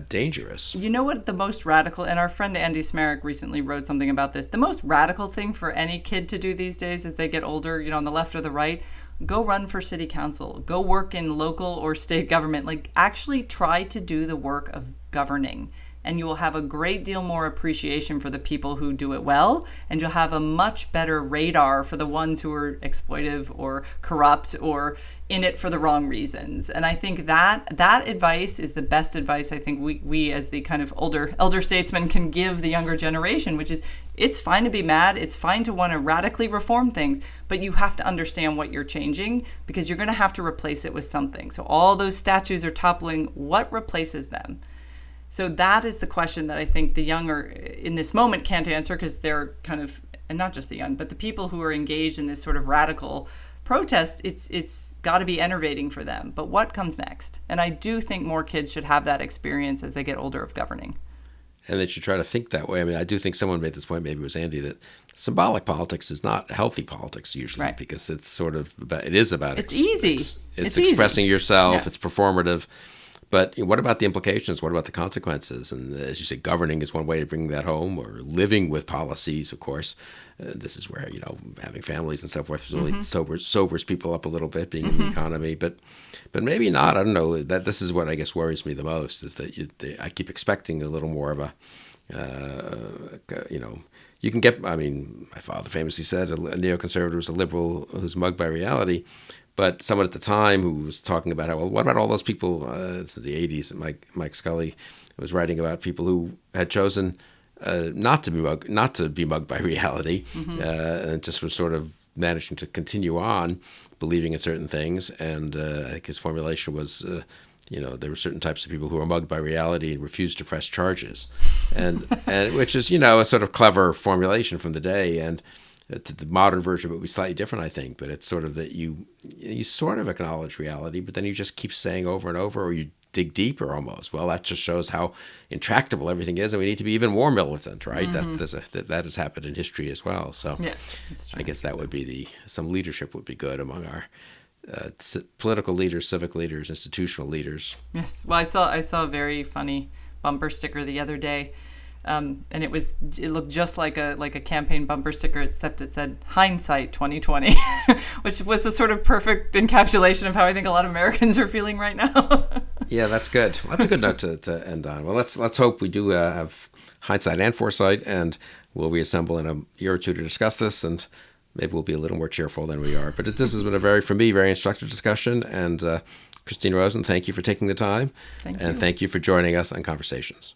dangerous. You know what the most radical, and our friend Andy Smerrick recently wrote something about this, the most radical thing for any kid to do these days as they get older, on the left or the right, go run for city council, go work in local or state government, actually try to do the work of governing. And you will have a great deal more appreciation for the people who do it well, and you'll have a much better radar for the ones who are exploitive or corrupt or in it for the wrong reasons. And I think that advice is the best advice I think we as the kind of elder statesmen can give the younger generation, which is, it's fine to be mad, it's fine to want to radically reform things, but you have to understand what you're changing, because you're going to have to replace it with something. So all those statues are toppling, what replaces them? So that is the question that I think the younger in this moment can't answer, because they're kind of, and not just the young, but the people who are engaged in this sort of radical protest, it's got to be enervating for them. But what comes next? And I do think more kids should have that experience as they get older of governing. And they should try to think that way. I do think someone made this point, maybe it was Andy, that symbolic politics is not healthy politics usually, right? Because it's sort of about, it's easy. It's expressing easy. Yourself. Yeah. It's performative. But what about the implications? What about the consequences? And as you say, governing is one way to bring that home, or living with policies, of course. This is where, having families and so forth really sobers people up a little bit, being in the economy. But maybe not. I don't know. This is what I guess worries me the most, is that I keep expecting a little more of a, you can get, my father famously said, a neoconservative is a liberal who's mugged by reality. But someone at the time who was talking about what about all those people, it's the 80s, Mike Scully was writing about people who had chosen not to be mugged by reality, and just was sort of managing to continue on believing in certain things. And I think his formulation was, there were certain types of people who were mugged by reality and refused to press charges, and which is, a sort of clever formulation from the day. And the modern version would be slightly different, I think, but it's sort of that you sort of acknowledge reality, but then you just keep saying over and over, or you dig deeper almost. Well, that just shows how intractable everything is, and we need to be even more militant, right? That has happened in history as well. So yes, it's true. I guess that would be some leadership would be good among our political leaders, civic leaders, institutional leaders. Yes. Well, I saw a very funny bumper sticker the other day. And it looked just like a campaign bumper sticker, except it said hindsight 2020, which was a sort of perfect encapsulation of how I think a lot of Americans are feeling right now. Yeah, that's good. Well, that's a good note to end on. Well, let's hope we do have hindsight and foresight, and we'll reassemble in a year or two to discuss this, and maybe we'll be a little more cheerful than we are. But this has been for me, very instructive discussion. And Kristine Rosen, thank you for taking the time. Thank you. And thank you for joining us on Conversations.